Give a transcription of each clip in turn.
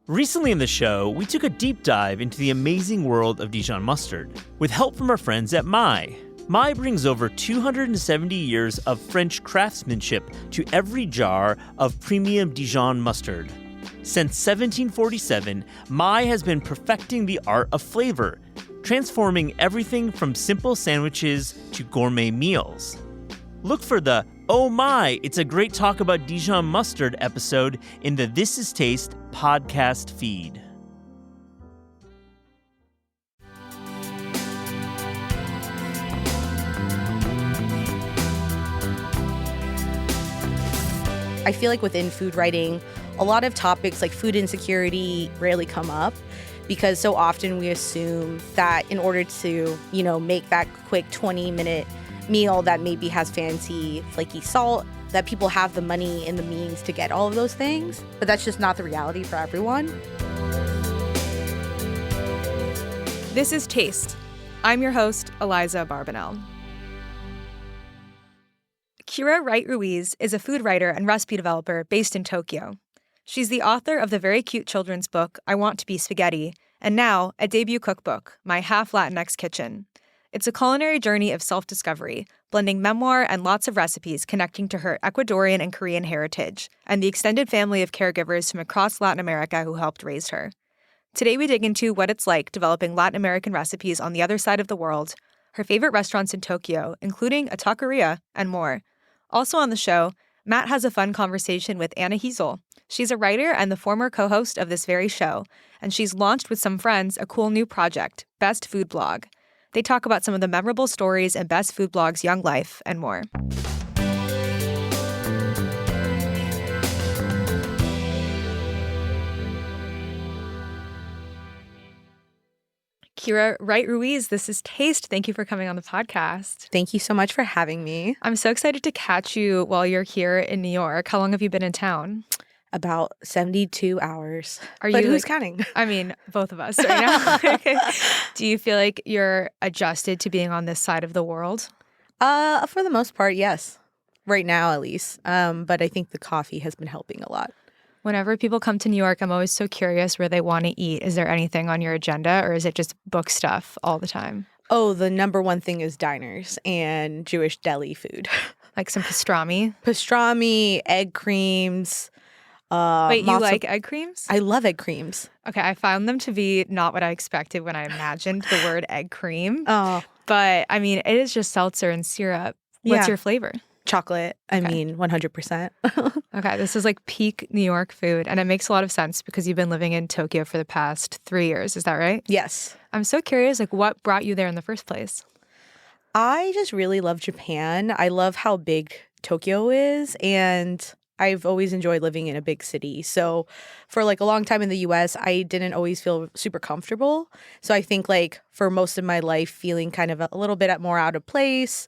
Recently in the show, we took a deep dive into the amazing world of Dijon mustard with help from our friends at Mai. Mai brings over 270 years of French craftsmanship to every jar of premium Dijon mustard. Since 1747, Mai has been perfecting the art of flavor, transforming everything from simple sandwiches to gourmet meals. Look for the "Oh my, it's a great talk about Dijon mustard" episode in the This Is Taste podcast feed. I feel like within food writing, a lot of topics like food insecurity rarely come up because so often we assume that in order to, make that quick 20-minute meal that maybe has fancy flaky salt, that people have the money and the means to get all of those things. But that's just not the reality for everyone. This is Taste. I'm your host, Eliza Barbanel. Kiera Wright-Ruiz is a food writer and recipe developer based in Tokyo. She's the author of the very cute children's book, I Want to Be Spaghetti, and now a debut cookbook, My Half Latinx Kitchen. It's a culinary journey of self-discovery, blending memoir and lots of recipes connecting to her Ecuadorian and Korean heritage, and the extended family of caregivers from across Latin America who helped raise her. Today we dig into what it's like developing Latin American recipes on the other side of the world, her favorite restaurants in Tokyo, including a taqueria, and more. Also on the show, Matt has a fun conversation with Anna Hezel. She's a writer and the former co-host of this very show, and she's launched with some friends a cool new project, Best Food Blog. They talk about some of the memorable stories in Best Food Blog's young life and more. Kiera Wright-Ruiz, this is Taste. Thank you for coming on the podcast. Thank you so much for having me. I'm so excited to catch you while you're here in New York. How long have you been in town? About 72 hours. But who's counting? I mean, both of us right now. Do you feel like you're adjusted to being on this side of the world? For the most part, yes. Right now, at least. But I think the coffee has been helping a lot. Whenever people come to New York, I'm always so curious where they want to eat. Is there anything on your agenda, or is it just book stuff all the time? Oh, the number one thing is diners and Jewish deli food. Like some pastrami? Pastrami, egg creams. Wait, you like egg creams? I love egg creams. Okay, I found them to be not what I expected when I imagined the word egg cream. Oh. But, I mean, it is just seltzer and syrup. What's your flavor? Chocolate. I mean, 100%. Okay, this is like peak New York food, and it makes a lot of sense because you've been living in Tokyo for the past 3 years. Is that right? Yes. I'm so curious, what brought you there in the first place? I just really love Japan. I love how big Tokyo is, and I've always enjoyed living in a big city. So for a long time in the US, I didn't always feel super comfortable. So I think for most of my life, feeling kind of a little bit more out of place,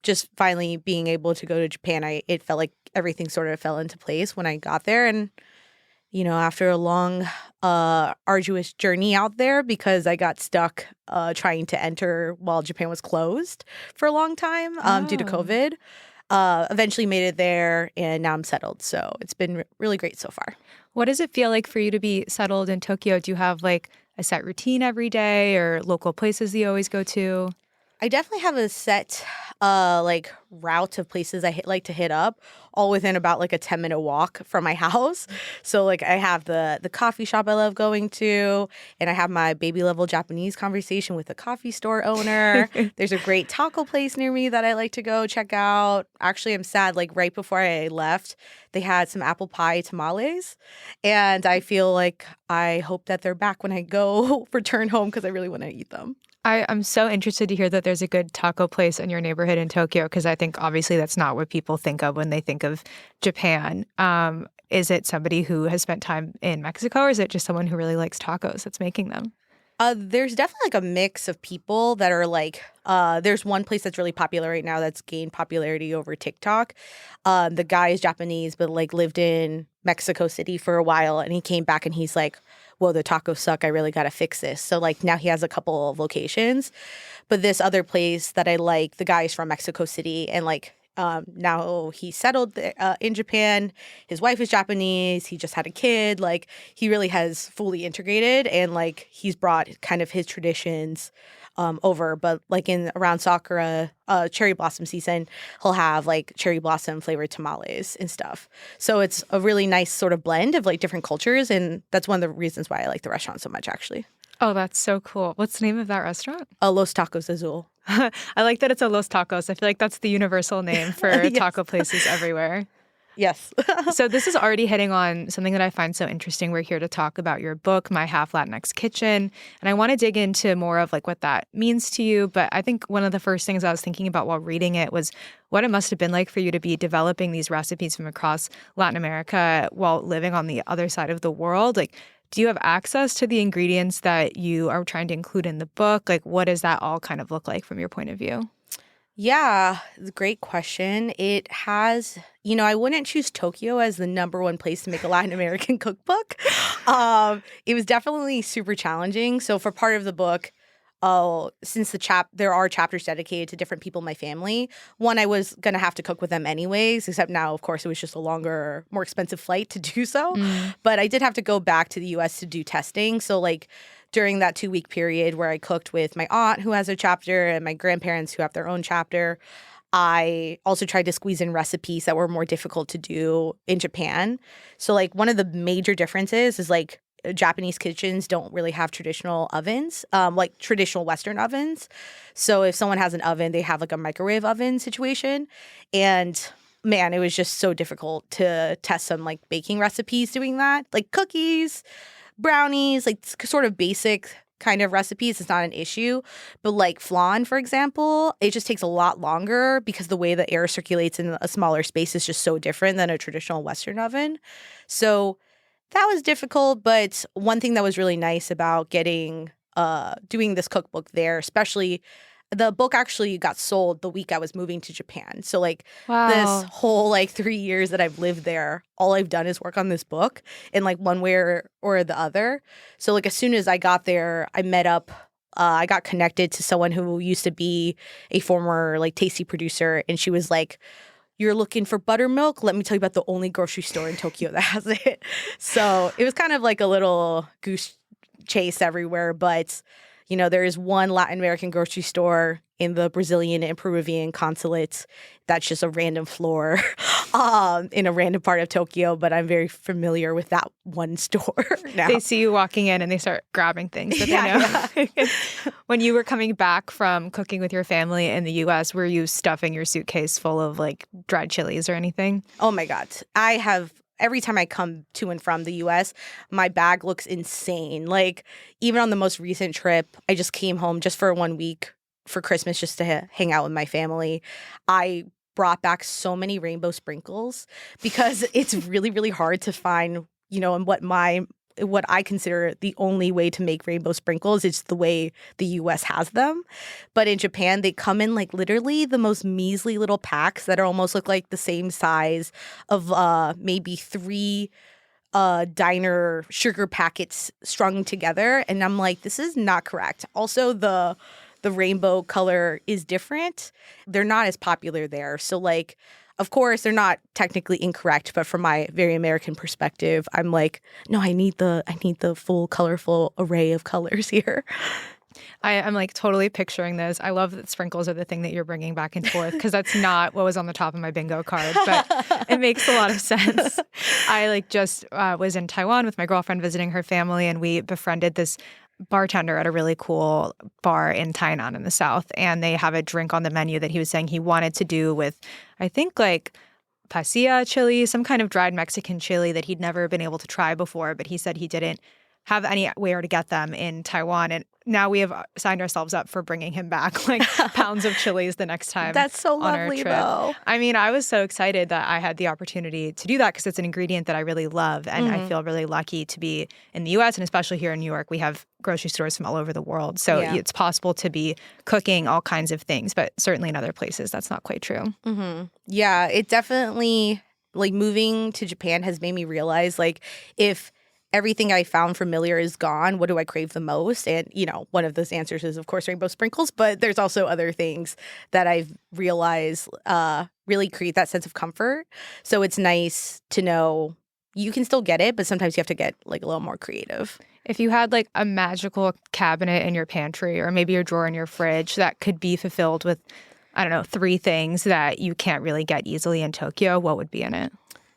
just finally being able to go to Japan, it felt like everything sort of fell into place when I got there. And, after a long, arduous journey out there, because I got stuck trying to enter while Japan was closed for a long time due to COVID, eventually made it there, and now I'm settled. So it's been really great so far. What does it feel like for you to be settled in Tokyo? Do you have a set routine every day, or local places you always go to? I definitely have a set route of places I like to hit up, all within about a 10-minute walk from my house. So I have the coffee shop I love going to, and I have my baby level Japanese conversation with the coffee store owner. There's a great taco place near me that I like to go check out. Actually, I'm sad, right before I left, they had some apple pie tamales, and I feel I hope that they're back when I go return home because I really want to eat them. I'm so interested to hear that there's a good taco place in your neighborhood in Tokyo, because I think obviously that's not what people think of when they think of Japan. Is it somebody who has spent time in Mexico, or is it just someone who really likes tacos that's making them? There's definitely a mix of people that are there's one place that's really popular right now that's gained popularity over TikTok. The guy is Japanese, but lived in Mexico City for a while, and he came back and he's like, whoa, the tacos suck. I really got to fix this. So now he has a couple of locations. But this other place that I like, the guy is from Mexico City, and Now he settled in Japan. His wife is Japanese. He just had a kid. Like, he really has fully integrated, and like he's brought kind of his traditions over. But like in around Sakura cherry blossom season, he'll have like cherry blossom flavored tamales and stuff. So it's a really nice sort of blend of like different cultures, and that's one of the reasons why I like the restaurant so much, actually. Oh, that's so cool. What's the name of that restaurant? Los Tacos Azul. I like that it's a Los Tacos. I feel like that's the universal name for Yes. taco places everywhere. Yes. So this is already hitting on something that I find so interesting. We're here to talk about your book, My Half Latinx Kitchen. And I want to dig into more of like what that means to you. But I think one of the first things I was thinking about while reading it was what it must have been like for you to be developing these recipes from across Latin America while living on the other side of the world. Like, do you have access to the ingredients that you are trying to include in the book? Like, what does that all kind of look like from your point of view? Yeah, great question. It has, I wouldn't choose Tokyo as the number one place to make a Latin American cookbook. It was definitely super challenging. So for part of the book, since there are chapters dedicated to different people in my family, one, I was going to have to cook with them anyways, except now, of course, it was just a longer, more expensive flight to do so. But I did have to go back to the U.S. to do testing. So like during that 2-week period where I cooked with my aunt who has a chapter and my grandparents who have their own chapter, I also tried to squeeze in recipes that were more difficult to do in Japan. So like one of the major differences is like Japanese kitchens don't really have traditional ovens, like traditional Western ovens. So if someone has an oven, they have like a microwave oven situation. And man, it was just so difficult to test some like baking recipes doing that. Like cookies, brownies, like sort of basic kind of recipes, it's not an issue. But like flan, for example, it just takes a lot longer because the way the air circulates in a smaller space is just so different than a traditional Western oven. So that was difficult, but one thing that was really nice about doing this cookbook there, especially the book actually got sold the week I was moving to Japan. So like this whole like 3 years that I've lived there, all I've done is work on this book in like one way or the other. So like as soon as I got there, I got connected to someone who used to be a former like tasty producer, and she was like, "You're looking for buttermilk? Let me tell you about the only grocery store in Tokyo that has it." So it was kind of like a little goose chase everywhere. But, there is one Latin American grocery store in the Brazilian and Peruvian consulates that's just a random floor in a random part of Tokyo. But I'm very familiar with that one store now. They see you walking in and they start grabbing things that they know. Yeah. When you were coming back from cooking with your family in the U.S., were you stuffing your suitcase full of like dried chilies or anything? Oh my God. Every time I come to and from the U.S., my bag looks insane. Like, even on the most recent trip, I just came home just for 1 week for Christmas just to hang out with my family. I brought back so many rainbow sprinkles because it's really, really hard to find, and what I consider the only way to make rainbow sprinkles is the way the U.S. has them. But in Japan, they come in like literally the most measly little packs that are almost look like the same size of maybe 3 diner sugar packets strung together. And I'm like, this is not correct. Also, the rainbow color is different. They're not as popular there. So like, of course, they're not technically incorrect, but from my very American perspective, I'm like, no, I need the full colorful array of colors here. I'm like totally picturing this. I love that sprinkles are the thing that you're bringing back and forth because that's not what was on the top of my bingo card, but it makes a lot of sense. I like just was in Taiwan with my girlfriend visiting her family, and we befriended this bartender at a really cool bar in Tainan in the south, and they have a drink on the menu that he was saying he wanted to do with, I think, like pasilla chili, some kind of dried Mexican chili that he'd never been able to try before, but he said he didn't have anywhere to get them in Taiwan. And now we have signed ourselves up for bringing him back like pounds of chilies the next time. That's so on lovely, our trip. though. I mean, I was so excited that I had the opportunity to do that because it's an ingredient that I really love. And I feel really lucky to be in the U.S. and especially here in New York. We have grocery stores from all over the world. So it's possible to be cooking all kinds of things, but certainly in other places, that's not quite true. Mm-hmm. Yeah, it definitely, like moving to Japan has made me realize like if everything I found familiar is gone, what do I crave the most? And, one of those answers is, of course, rainbow sprinkles. But there's also other things that I've realized really create that sense of comfort. So it's nice to know you can still get it, but sometimes you have to get like a little more creative. If you had like a magical cabinet in your pantry or maybe a drawer in your fridge that could be fulfilled with, I don't know, 3 things that you can't really get easily in Tokyo, what would be in it?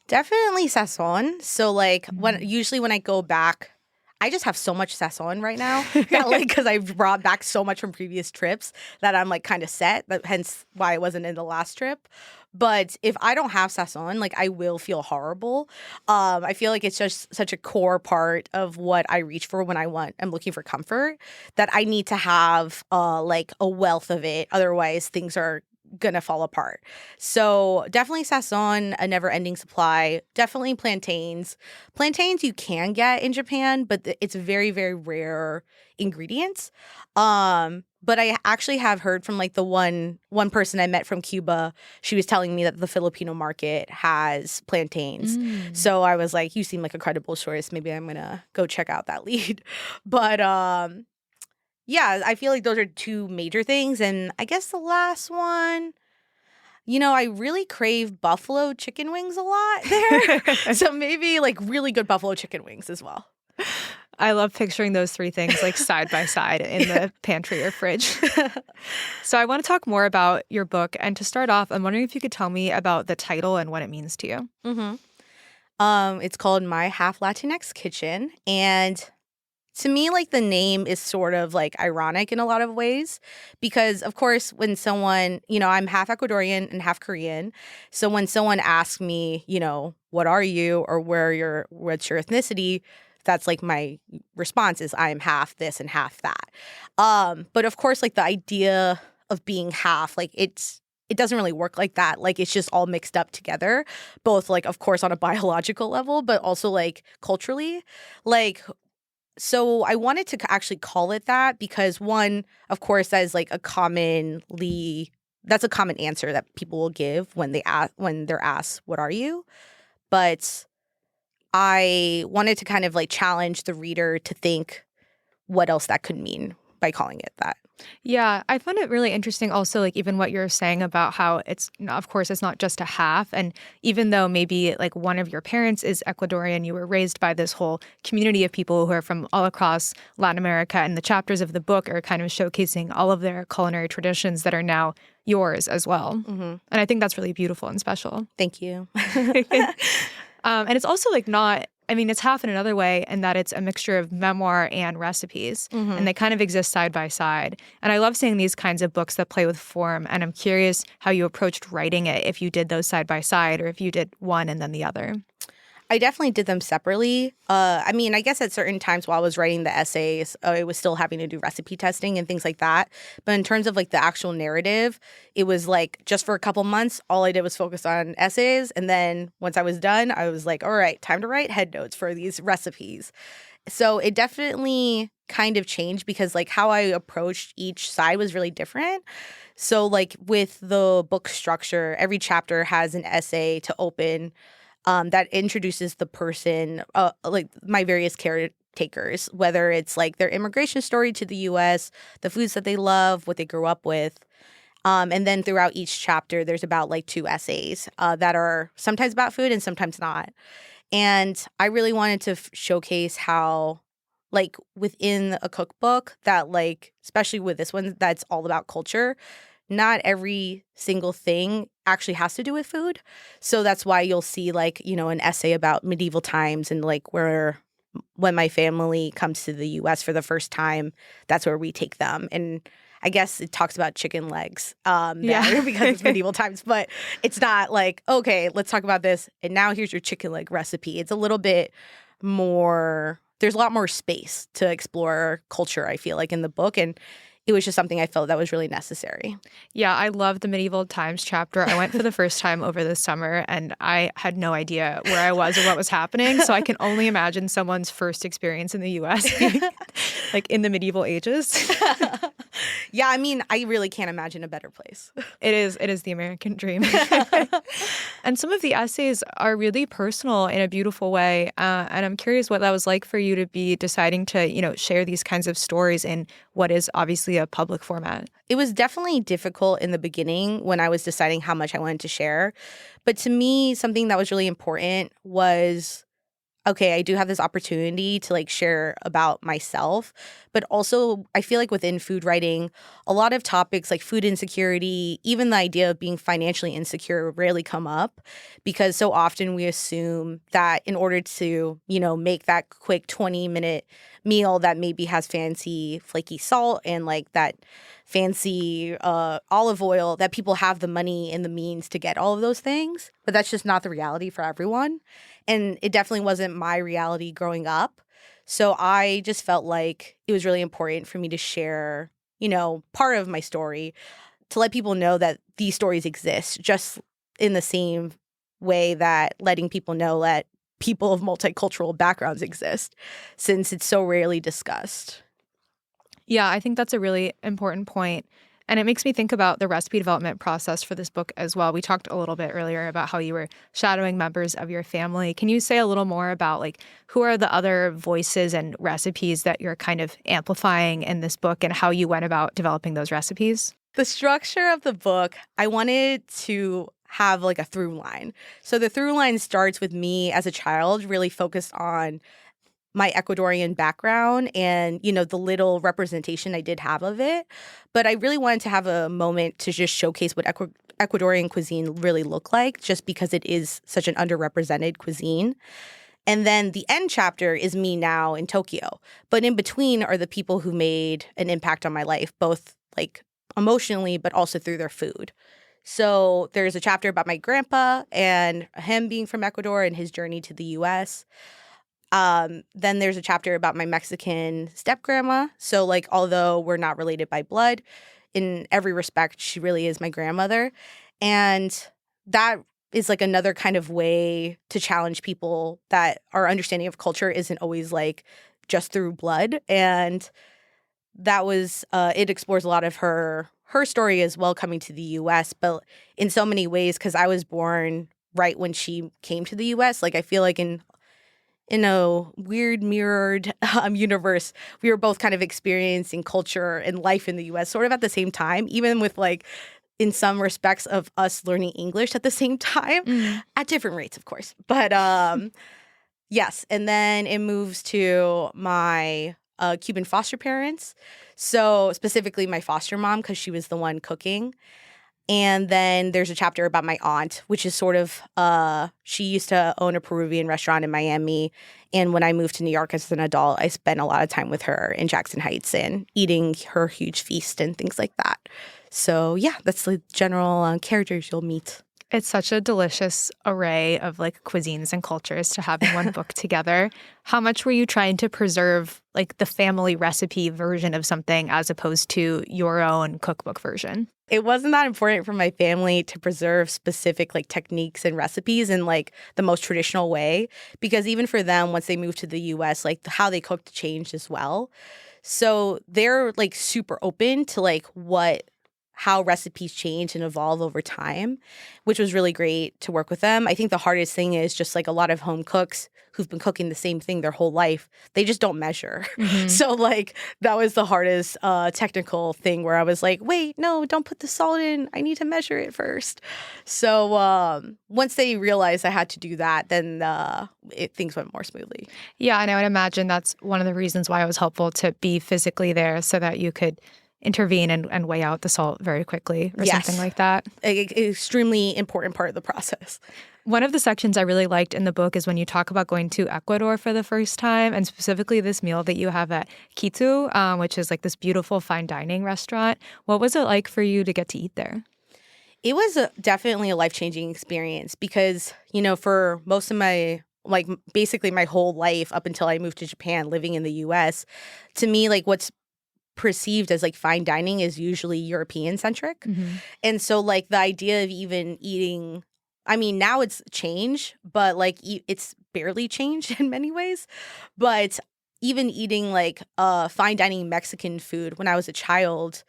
Definitely sazon. So like usually when I go back, I just have so much sazon right now that like because I've brought back so much from previous trips that I'm like kind of set. Hence why I wasn't in the last trip. But if I don't have sazon, like I will feel horrible. I feel like it's just such a core part of what I reach for when I'm looking for comfort, that I need to have like a wealth of it. Otherwise, things are gonna fall apart. So definitely sazon, a never-ending supply. Definitely plantains. Plantains you can get in Japan, but it's very, very rare ingredients. But I actually have heard from like the one person I met from Cuba. She was telling me that the Filipino market has plantains. So I was like, you seem like a credible source. Maybe I'm gonna go check out that lead. But yeah, I feel like those are 2 major things. And I guess the last one, I really crave buffalo chicken wings a lot there. So maybe like really good buffalo chicken wings as well. I love picturing those 3 things like side by side in the pantry or fridge. So I want to talk more about your book. And to start off, I'm wondering if you could tell me about the title and what it means to you. It's called My Half Latinx Kitchen. And to me, like the name is sort of like ironic in a lot of ways because, of course, when someone, I'm half Ecuadorian and half Korean. So when someone asks me, what are you or what's your ethnicity, that's like my response is I'm half this and half that. But of course, like the idea of being half, like it doesn't really work like that. Like it's just all mixed up together, both like, of course, on a biological level, but also like culturally. Like, so I wanted to actually call it that because one, of course, that is like that's a common answer that people will give when they're asked, what are you? But I wanted to kind of like challenge the reader to think what else that could mean by calling it that. Yeah, I find it really interesting also, like even what you're saying about how of course, it's not just a half. And even though maybe like one of your parents is Ecuadorian, you were raised by this whole community of people who are from all across Latin America. And the chapters of the book are kind of showcasing all of their culinary traditions that are now yours as well. And I think that's really beautiful and special. Thank you. And it's also like it's half in another way in that it's a mixture of memoir and recipes, and they kind of exist side by side. And I love seeing these kinds of books that play with form, and I'm curious how you approached writing it, if you did those side by side or if you did one and then the other. I definitely did them separately. I guess at certain times while I was writing the essays, I was still having to do recipe testing and things like that. But in terms of like the actual narrative, it was like just for a couple months, all I did was focus on essays. And then once I was done, I was like, all right, time to write head notes for these recipes. So it definitely kind of changed because like how I approached each side was really different. So like with the book structure, every chapter has an essay to open that introduces the person, like my various caretakers, whether it's like their immigration story to the U.S., the foods that they love, what they grew up with. And then throughout each chapter, there's about like 2 essays that are sometimes about food and sometimes not. And I really wanted to showcase how like within a cookbook that like, especially with this one, that's all about culture, not every single thing actually has to do with food. So that's why you'll see like, an essay about medieval times and like when my family comes to the US for the first time, that's where we take them. And I guess it talks about chicken legs there because it's medieval times, but it's not like, okay, let's talk about this. And now here's your chicken leg recipe. It's a little bit more, there's a lot more space to explore culture, I feel like, in the book. And it was just something I felt that was really necessary. Yeah, I love the medieval times chapter. I went for the first time over the summer and I had no idea where I was or what was happening. So I can only imagine someone's first experience in the U.S. being like in the medieval ages. Yeah, I really can't imagine a better place. It is the American dream. And some of the essays are really personal in a beautiful way. And I'm curious what that was like for you to be deciding to, share these kinds of stories in what is obviously mostly a public format? It was definitely difficult in the beginning when I was deciding how much I wanted to share. But to me, something that was really important was, okay, I do have this opportunity to like share about myself, but also I feel like within food writing, a lot of topics like food insecurity, even the idea of being financially insecure rarely come up because so often we assume that in order to, make that quick 20-minute meal that maybe has fancy flaky salt and like that fancy olive oil, that people have the money and the means to get all of those things. But that's just not the reality for everyone. And it definitely wasn't my reality growing up. So I just felt like it was really important for me to share, part of my story to let people know that these stories exist, just in the same way that letting people know that people of multicultural backgrounds exist, since it's so rarely discussed. Yeah, I think that's a really important point. And it makes me think about the recipe development process for this book as well. We talked a little bit earlier about how you were shadowing members of your family. Can you say a little more about like who are the other voices and recipes that you're kind of amplifying in this book and how you went about developing those recipes? The structure of the book, I wanted to have like a through line. So the through line starts with me as a child, really focused on my Ecuadorian background and, the little representation I did have of it. But I really wanted to have a moment to just showcase what Ecuadorian cuisine really looked like, just because it is such an underrepresented cuisine. And then the end chapter is me now in Tokyo. But in between are the people who made an impact on my life, both like emotionally, but also through their food. So there's a chapter about my grandpa and him being from Ecuador and his journey to the U.S., then there's a chapter about my Mexican step-grandma. So, like, although we're not related by blood, in every respect, she really is my grandmother. And that is, like, another kind of way to challenge people that our understanding of culture isn't always, like, just through blood. And that was, it explores a lot of her story as well coming to the U.S., but in so many ways, because I was born right when she came to the U.S., like, I feel like in a weird mirrored universe, we were both kind of experiencing culture and life in the U.S. sort of at the same time, even with like, in some respects of us learning English at the same time, at different rates, of course. But yes, and then it moves to my Cuban foster parents. So specifically my foster mom, because she was the one cooking. And then there's a chapter about my aunt, which is sort of, she used to own a Peruvian restaurant in Miami. And when I moved to New York as an adult, I spent a lot of time with her in Jackson Heights and eating her huge feast and things like that. So yeah, that's the general characters you'll meet. It's such a delicious array of like cuisines and cultures to have in one book together. How much were you trying to preserve like the family recipe version of something as opposed to your own cookbook version? It wasn't that important for my family to preserve specific like techniques and recipes in like the most traditional way, because even for them, once they moved to the US, like how they cooked changed as well. So they're like super open to like how recipes change and evolve over time, which was really great to work with them. I think the hardest thing is just like a lot of home cooks who've been cooking the same thing their whole life, they just don't measure. Mm-hmm. So like that was the hardest technical thing where I was like, wait, no, don't put the salt in. I need to measure it first. So once they realized I had to do that, then things went more smoothly. Yeah, and I would imagine that's one of the reasons why it was helpful to be physically there so that you could intervene and weigh out the salt very quickly or something like that. An extremely important part of the process. One of the sections I really liked in the book is when you talk about going to Ecuador for the first time, and specifically this meal that you have at Quito, which is like this beautiful fine dining restaurant. What was it like for you to get to eat there? It was definitely a life-changing experience because, for most of my basically my whole life up until I moved to Japan, living in the U.S., to me, like what's perceived as like fine dining is usually European centric. Mm-hmm. And so like the idea of even eating, I mean, now it's changed, but like it's barely changed in many ways. But even eating like fine dining Mexican food when I was a child,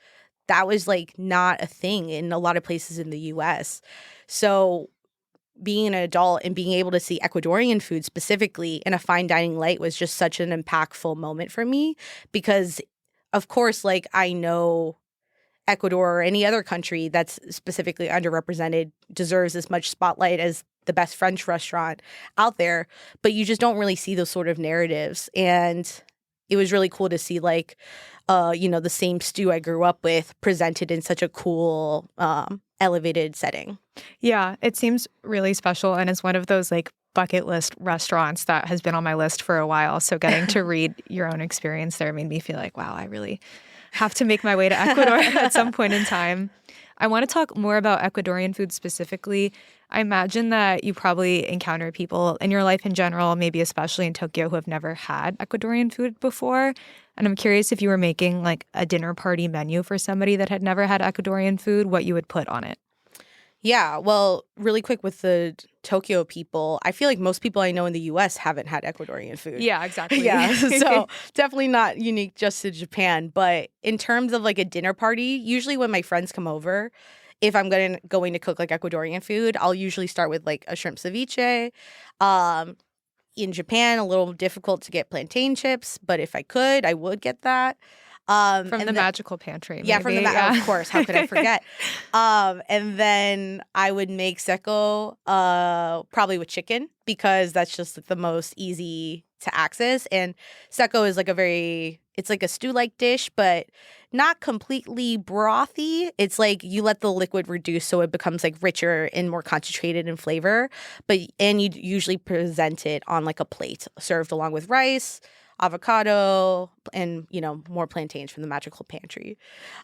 that was like not a thing in a lot of places in the US. So being an adult and being able to see Ecuadorian food specifically in a fine dining light was just such an impactful moment for me because of course, like I know Ecuador or any other country that's specifically underrepresented deserves as much spotlight as the best French restaurant out there, but you just don't really see those sort of narratives. And it was really cool to see like, the same stew I grew up with presented in such a cool, elevated setting. Yeah, it seems really special, and it's one of those like bucket list restaurants that has been on my list for a while. So getting to read your own experience there made me feel like, wow, I really have to make my way to Ecuador at some point in time. I want to talk more about Ecuadorian food specifically. I imagine that you probably encounter people in your life in general, maybe especially in Tokyo, who have never had Ecuadorian food before. And I'm curious if you were making like a dinner party menu for somebody that had never had Ecuadorian food, what you would put on it. Yeah, well, really quick with the Tokyo people, I feel like most people I know in the U.S. haven't had Ecuadorian food. Yeah, exactly. Yeah, so definitely not unique just to Japan. But in terms of like a dinner party, usually when my friends come over, if I'm going to cook like Ecuadorian food, I'll usually start with like a shrimp ceviche. In Japan, a little difficult to get plantain chips, but if I could, I would get that. From the magical pantry. Yeah, maybe. Of course. How could I forget? And then I would make seko probably with chicken because that's just like, the most easy to access. And seko is like it's like a stew-like dish, but not completely brothy. It's like you let the liquid reduce so it becomes like richer and more concentrated in flavor. And you usually present it on like a plate served along with rice, avocado, and more plantains from the magical pantry.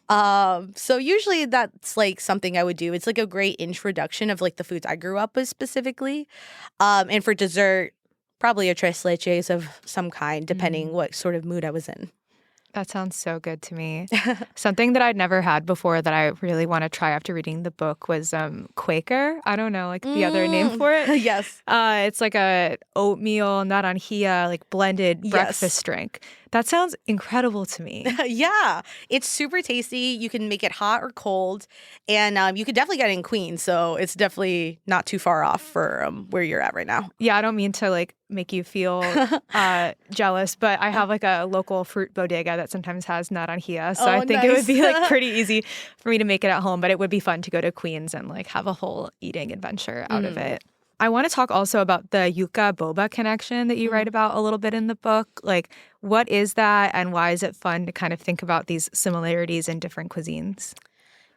So usually that's like something I would do. It's like a great introduction of like the foods I grew up with specifically. And for dessert, probably a tres leches of some kind, depending what sort of mood I was in. That sounds so good to me. Something that I'd never had before that I really want to try after reading the book was Quaker. I don't know, like the other name for it. Yes. It's like a oatmeal, naranjilla, like blended breakfast drink. That sounds incredible to me. Yeah. It's super tasty. You can make it hot or cold. And you could definitely get it in Queens. So it's definitely not too far off for where you're at right now. Yeah, I don't mean to like make you feel jealous, but I have like a local fruit bodega that sometimes has naranjilla. So I think it would be like pretty easy for me to make it at home, but it would be fun to go to Queens and like have a whole eating adventure out of it. I want to talk also about the yuca boba connection that you write about a little bit in the book. Like, what is that and why is it fun to kind of think about these similarities in different cuisines?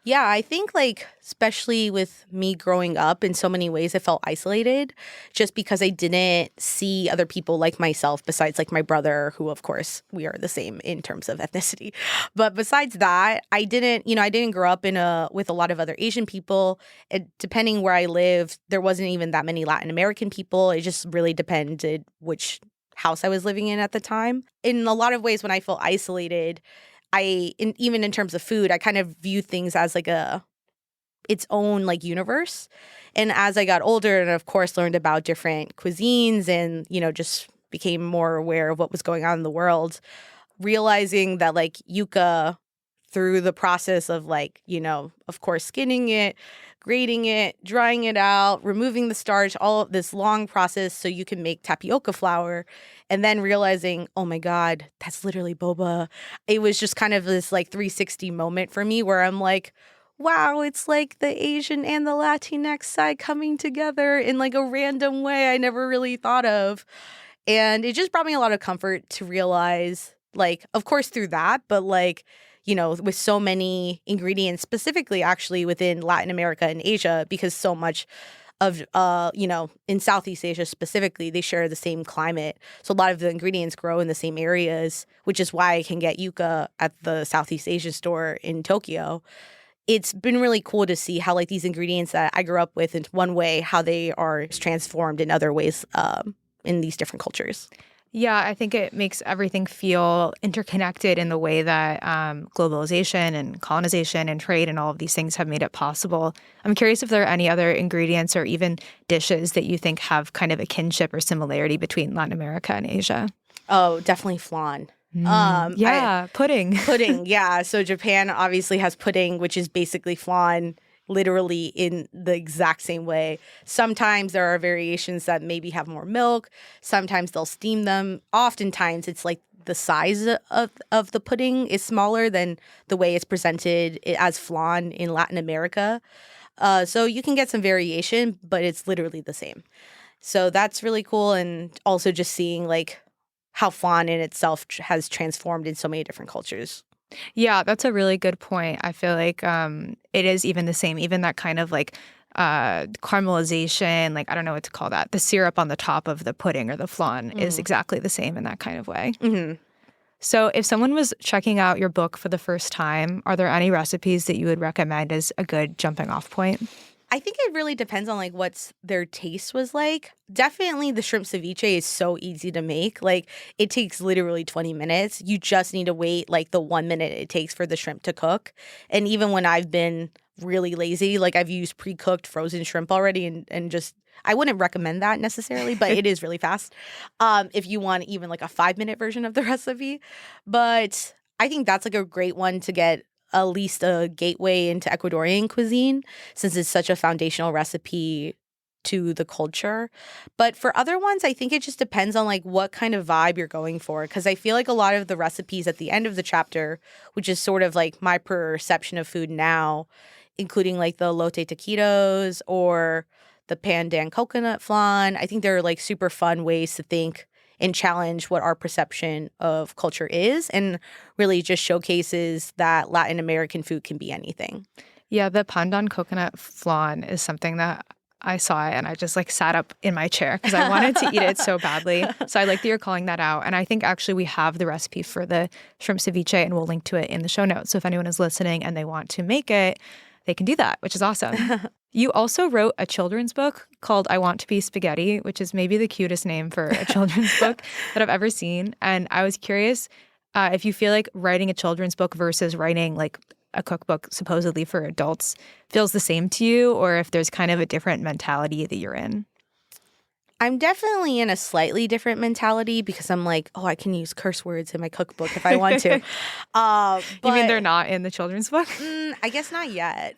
Yeah, I think like especially with me growing up in so many ways, I felt isolated just because I didn't see other people like myself besides like my brother, who of course we are the same in terms of ethnicity. But besides that, I didn't grow up with a lot of other Asian people. Depending where I lived, there wasn't even that many Latin American people. It just really depended which house I was living in at the time. In a lot of ways, when I felt isolated, even in terms of food, I kind of view things as like its own like universe. And as I got older and of course learned about different cuisines and, just became more aware of what was going on in the world, realizing that like yuca, through the process of like, of course, skinning it, grating it, drying it out, removing the starch, all of this long process so you can make tapioca flour, and then realizing, oh my God, that's literally boba. It was just kind of this like 360 moment for me where I'm like, wow, it's like the Asian and the Latinx side coming together in like a random way I never really thought of. And it just brought me a lot of comfort to realize, like, of course through that, but like, with so many ingredients, specifically actually within Latin America and Asia, because so much of, in Southeast Asia specifically, they share the same climate. So a lot of the ingredients grow in the same areas, which is why I can get yuca at the Southeast Asia store in Tokyo. It's been really cool to see how like these ingredients that I grew up with in one way, how they are transformed in other ways in these different cultures. Yeah, I think it makes everything feel interconnected in the way that globalization and colonization and trade and all of these things have made it possible. I'm curious if there are any other ingredients or even dishes that you think have kind of a kinship or similarity between Latin America and Asia. Oh, definitely flan. Pudding. Pudding, yeah. So Japan obviously has pudding, which is basically flan, literally in the exact same way. Sometimes there are variations that maybe have more milk. Sometimes they'll steam them. Oftentimes it's like the size of the pudding is smaller than the way it's presented as flan in Latin America. So you can get some variation, but it's literally the same. So that's really cool. And also just seeing like how flan in itself has transformed in so many different cultures. Yeah, that's a really good point. I feel like it is even the same, even that kind of like caramelization, like I don't know what to call that. The syrup on the top of the pudding or the flan is exactly the same in that kind of way. Mm-hmm. So if someone was checking out your book for the first time, are there any recipes that you would recommend as a good jumping off point? I think it really depends on like what their taste was like. Definitely the shrimp ceviche is so easy to make. Like it takes literally 20 minutes. You just need to wait like the 1 minute it takes for the shrimp to cook. And even when I've been really lazy, like I've used pre-cooked frozen shrimp already and just I wouldn't recommend that necessarily, but it is really fast. If you want even like a 5-minute version of the recipe. But I think that's like a great one to get at least a gateway into Ecuadorian cuisine since it's such a foundational recipe to the culture. But for other ones, I think it just depends on like what kind of vibe you're going for. Because I feel like a lot of the recipes at the end of the chapter, which is sort of like my perception of food now, including like the lote taquitos or the pandan coconut flan, I think they're like super fun ways to think and challenge what our perception of culture is and really just showcases that Latin American food can be anything. Yeah, the pandan coconut flan is something that I saw it and I just like sat up in my chair because I wanted to eat it so badly. So I like that you're calling that out. And I think actually we have the recipe for the shrimp ceviche and we'll link to it in the show notes. So if anyone is listening and they want to make it, they can do that, which is awesome. You also wrote a children's book called I Want to Be Spaghetti, which is maybe the cutest name for a children's book that I've ever seen. And I was curious if you feel like writing a children's book versus writing like a cookbook supposedly for adults feels the same to you, or if there's kind of a different mentality that you're in. I'm definitely in a slightly different mentality because I'm like, oh, I can use curse words in my cookbook if I want to. You mean they're not in the children's book? I guess not yet.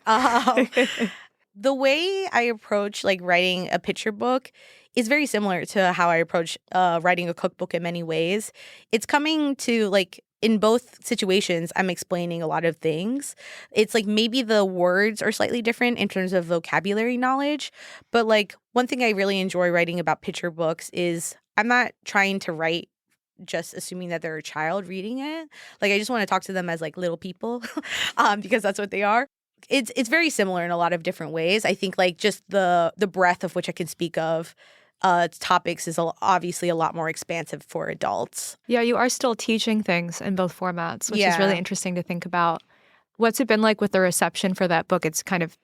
The way I approach like writing a picture book is very similar to how I approach writing a cookbook in many ways. It's coming to like in both situations, I'm explaining a lot of things. It's like maybe the words are slightly different in terms of vocabulary knowledge. But like one thing I really enjoy writing about picture books is I'm not trying to write just assuming that they're a child reading it. Like I just want to talk to them as like little people because that's what they are. It's very similar in a lot of different ways. I think like just the breadth of which I can speak of topics is obviously a lot more expansive for adults. Yeah, you are still teaching things in both formats, which is really interesting to think about. What's it been like with the reception for that book? It's kind of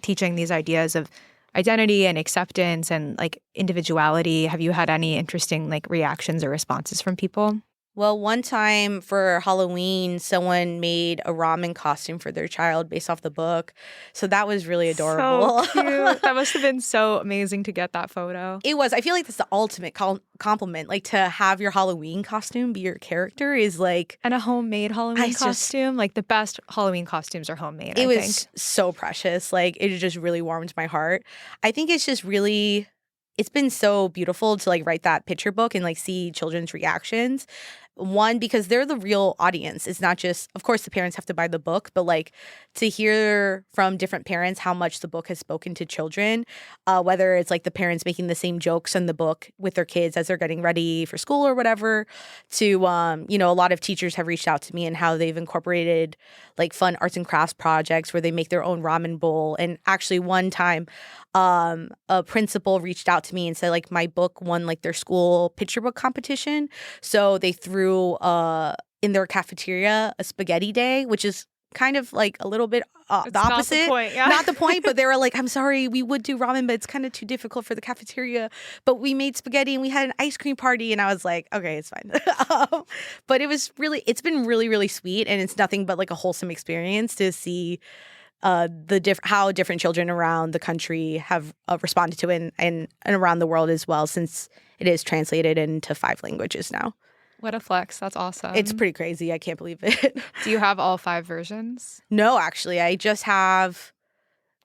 teaching these ideas of identity and acceptance and like individuality. Have you had any interesting like reactions or responses from people? Well, one time for Halloween, someone made a ramen costume for their child based off the book. So that was really adorable. So cute. That must have been so amazing to get that photo. It was. I feel like that's the ultimate compliment. Like to have your Halloween costume be your character is like... And a homemade Halloween costume. Like the best Halloween costumes are homemade, I think. It was so precious. Like it just really warmed my heart. I think it's just really... It's been so beautiful to like write that picture book and like see children's reactions. One, because they're the real audience. It's not just, of course, the parents have to buy the book, but like to hear from different parents how much the book has spoken to children, whether it's like the parents making the same jokes in the book with their kids as they're getting ready for school or whatever, to, a lot of teachers have reached out to me and how they've incorporated like fun arts and crafts projects where they make their own ramen bowl. And actually one time, a principal reached out to me and said like my book won like their school picture book competition. So they threw in their cafeteria a spaghetti day, which is kind of like a little bit the opposite. Not the point, yeah. Not the point, but they were like, I'm sorry, we would do ramen, but it's kind of too difficult for the cafeteria. But we made spaghetti and we had an ice cream party. And I was like, okay, it's fine. But it's been really, really sweet. And it's nothing but like a wholesome experience to see how different children around the country have responded to it and around the world as well, since it is translated into 5 languages now. What a flex. That's awesome. It's pretty crazy. I can't believe it. Do you have all 5 versions? No, actually. I just have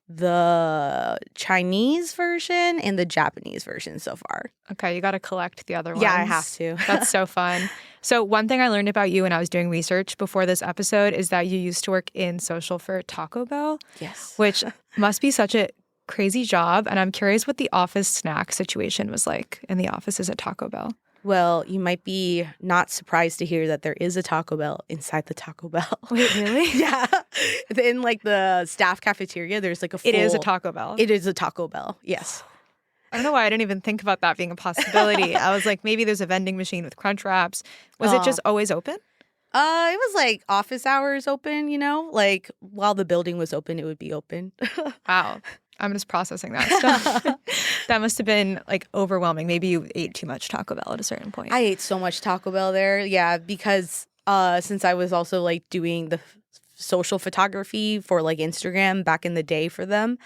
the Chinese version and the Japanese version so far. Okay, you got to collect the other ones. Yeah, I have to. That's so fun. So one thing I learned about you when I was doing research before this episode is that you used to work in social for Taco Bell. Yes. Which must be such a crazy job. And I'm curious what the office snack situation was like in the offices at Taco Bell. Well, you might be not surprised to hear that there is a Taco Bell inside the Taco Bell. Wait, really? Yeah. In like the staff cafeteria, there's like a full... It is a Taco Bell. It is a Taco Bell, yes. I don't know why I didn't even think about that being a possibility. I was like, maybe there's a vending machine with Crunch Wraps. Was it just always open? It was like office hours open, you know? Like while the building was open, it would be open. Wow. I'm just processing that stuff. That must have been like overwhelming. Maybe you ate too much Taco Bell at a certain point. I ate so much Taco Bell there. Yeah, because since I was also like doing the social photography for like Instagram back in the day for them,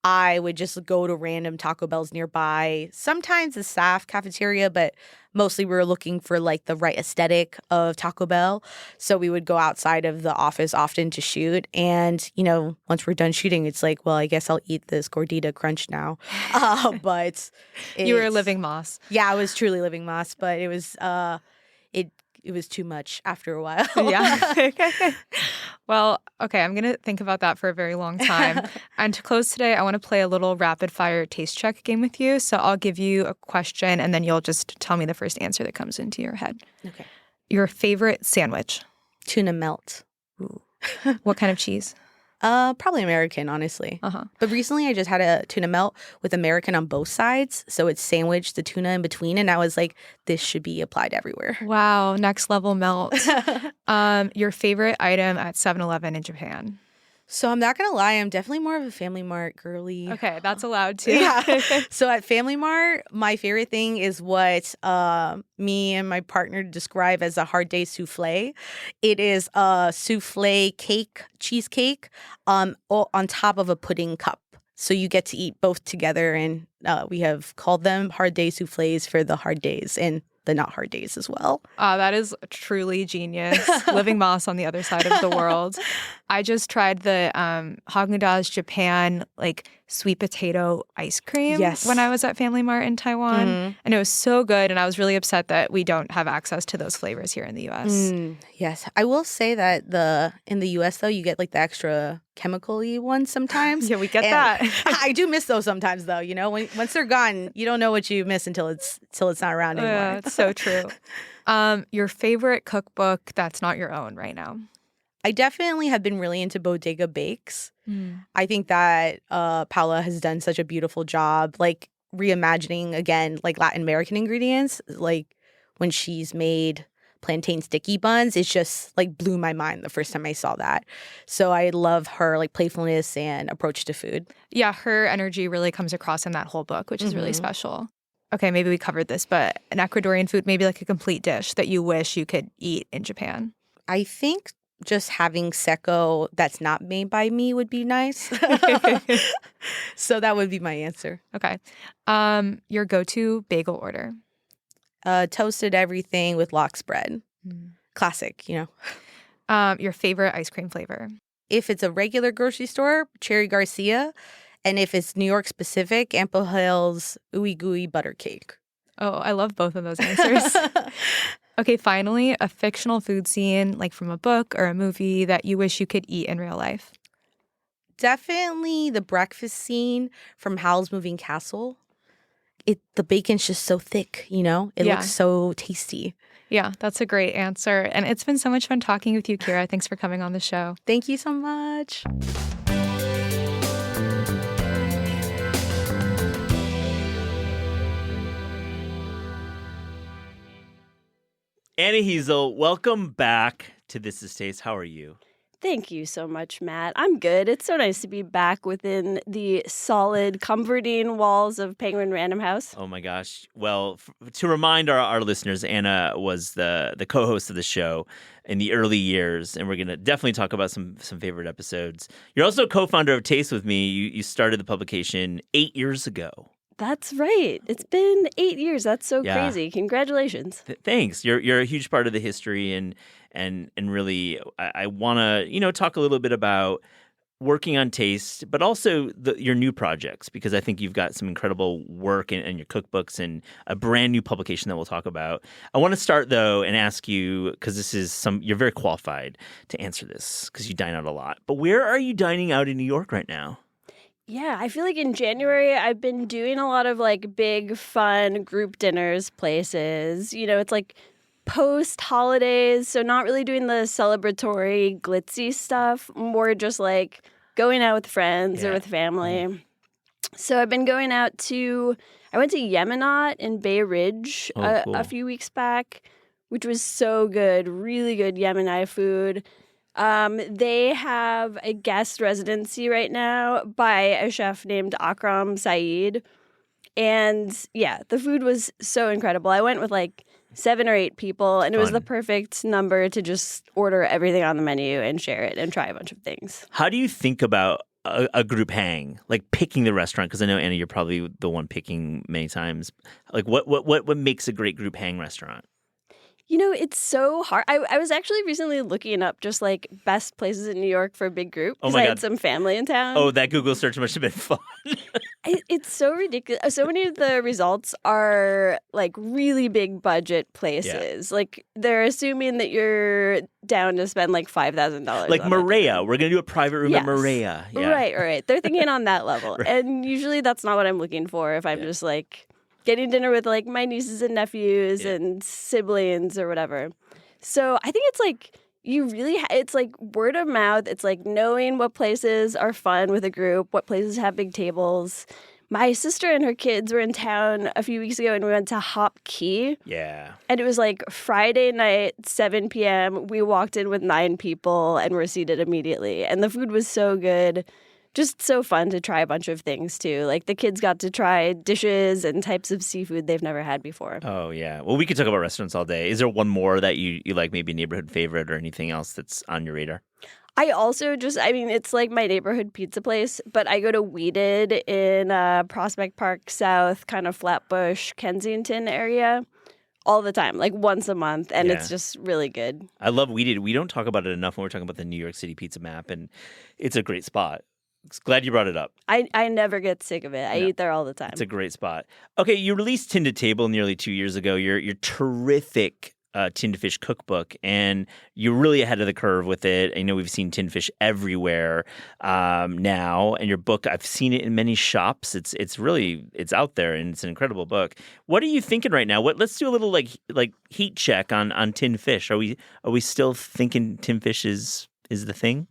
I would just go to random Taco Bells nearby. Sometimes the staff cafeteria, but mostly we were looking for like the right aesthetic of Taco Bell. So we would go outside of the office often to shoot. And, you know, once we're done shooting, it's like, well, I guess I'll eat this gordita crunch now. But you were living Moss. Yeah, I was truly living Moss, but it was it was too much after a while. Yeah. Well, okay, I'm going to think about that for a very long time. And to close today, I want to play a little rapid fire taste check game with you. So I'll give you a question and then you'll just tell me the first answer that comes into your head. Okay. Your favorite sandwich? Tuna melt. Ooh. What kind of cheese? Probably American, honestly. But recently I just had a tuna melt with American on both sides. So it's sandwiched the tuna in between. And I was like, this should be applied everywhere. Wow. Next level melt. Your favorite item at 7-Eleven in Japan? So I'm not going to lie. I'm definitely more of a Family Mart girly. Okay. That's allowed too. Yeah. So at Family Mart, my favorite thing is what me and my partner describe as a hard day souffle. It is a souffle cake, cheesecake, on top of a pudding cup. So you get to eat both together. And we have called them hard day souffles for the hard days and the not hard days as well. That is truly genius. Living Moss on the other side of the world. I just tried the Haagen-Dazs Japan like sweet potato ice cream when I was at Family Mart in Taiwan. And it was so good. And I was really upset that we don't have access to those flavors here in the U.S. Yes. I will say that in the U.S., though, you get like the extra chemical-y ones sometimes. Yeah, we get that. I do miss those sometimes, though. You know, once they're gone, you don't know what you miss until it's not around anymore. Yeah, it's so true. Your favorite cookbook that's not your own right now? I definitely have been really into Bodega Bakes. I think that Paula has done such a beautiful job, like reimagining again, like Latin American ingredients. Like when she's made plantain sticky buns, it just like blew my mind the first time I saw that. So I love her like playfulness and approach to food. Yeah, her energy really comes across in that whole book, which is really special. Okay, maybe we covered this, but an Ecuadorian food, maybe like a complete dish that you wish you could eat in Japan. I think just having seco that's not made by me would be nice. So that would be my answer. Okay. Your go-to bagel order? Toasted everything with lox bread. Classic, you know. Your favorite ice cream flavor? If it's a regular grocery store, Cherry Garcia. And if it's New York specific, Ample Hills Ooey Gooey Butter Cake. Oh, I love both of those answers. Okay, finally, a fictional food scene, like from a book or a movie that you wish you could eat in real life. Definitely the breakfast scene from Howl's Moving Castle. The bacon's just so thick, you know? It looks so tasty. Yeah, that's a great answer. And it's been so much fun talking with you, Kiera. Thanks for coming on the show. Thank you so much. Anna Hezel, welcome back to This Is Taste. How are you? Thank you so much, Matt. I'm good. It's so nice to be back within the solid, comforting walls of Penguin Random House. Oh my gosh. Well, to remind our listeners, Anna was the co-host of the show in the early years, and we're going to definitely talk about some favorite episodes. You're also co-founder of Taste with Me. You started the publication 8 years ago. That's right. It's been 8 years. That's so crazy. Congratulations. Thanks. You're a huge part of the history, and really, I want to talk a little bit about working on taste, but also your new projects, because I think you've got some incredible work in your cookbooks and a brand new publication that we'll talk about. I want to start, though, and ask you, because you're very qualified to answer this because you dine out a lot. But where are you dining out in New York right now? Yeah, I feel like in January, I've been doing a lot of like big, fun group dinners places. It's like post-holidays, so not really doing the celebratory, glitzy stuff, more just like going out with friends or with family. So I've been going out I went to Yemenot in Bay Ridge Cool. a few weeks back, which was so good, really good Yemeni food. They have a guest residency right now by a chef named Akram Saeed. And yeah, the food was so incredible. I went with like 7 or 8 people, and it was the perfect number to just order everything on the menu and share it and try a bunch of things. How do you think about a group hang, like picking the restaurant? Because I know, Anna, you're probably the one picking many times. Like, what makes a great group hang restaurant? It's so hard. I was actually recently looking up just like best places in New York for a big group because I had some family in town. Oh, that Google search must have been fun. It's so ridiculous. So many of the results are like really big budget places. Yeah. Like they're assuming that you're down to spend like $5,000. Like Maria. We're going to do a private room at Maria. Yeah. Right. They're thinking on that level. Right. And usually that's not what I'm looking for if I'm just like getting dinner with like my nieces and nephews and siblings or whatever. So I think it's like it's like word of mouth. It's like knowing what places are fun with a group, what places have big tables. My sister and her kids were in town a few weeks ago and we went to Hop Key. Yeah. And it was like Friday night, 7 p.m. We walked in with 9 people and were seated immediately. And the food was so good. Just so fun to try a bunch of things, too. Like, the kids got to try dishes and types of seafood they've never had before. Oh, yeah. Well, we could talk about restaurants all day. Is there one more that you like, maybe a neighborhood favorite or anything else that's on your radar? I also it's like my neighborhood pizza place, but I go to Weeded in Prospect Park South, kind of Flatbush, Kensington area all the time, like once a month, and it's just really good. I love Weeded. We don't talk about it enough when we're talking about the New York City pizza map, and it's a great spot. Glad you brought it up. I never get sick of it. I eat there all the time. It's a great spot. Okay, you released Tin to Table nearly 2 years ago. Your terrific tin to fish cookbook, and you're really ahead of the curve with it. I know we've seen tin fish everywhere now, and your book, I've seen it in many shops. It's out there, and it's an incredible book. What are you thinking right now? Let's do a little like heat check on tin fish. Are we still thinking tin fish is the thing?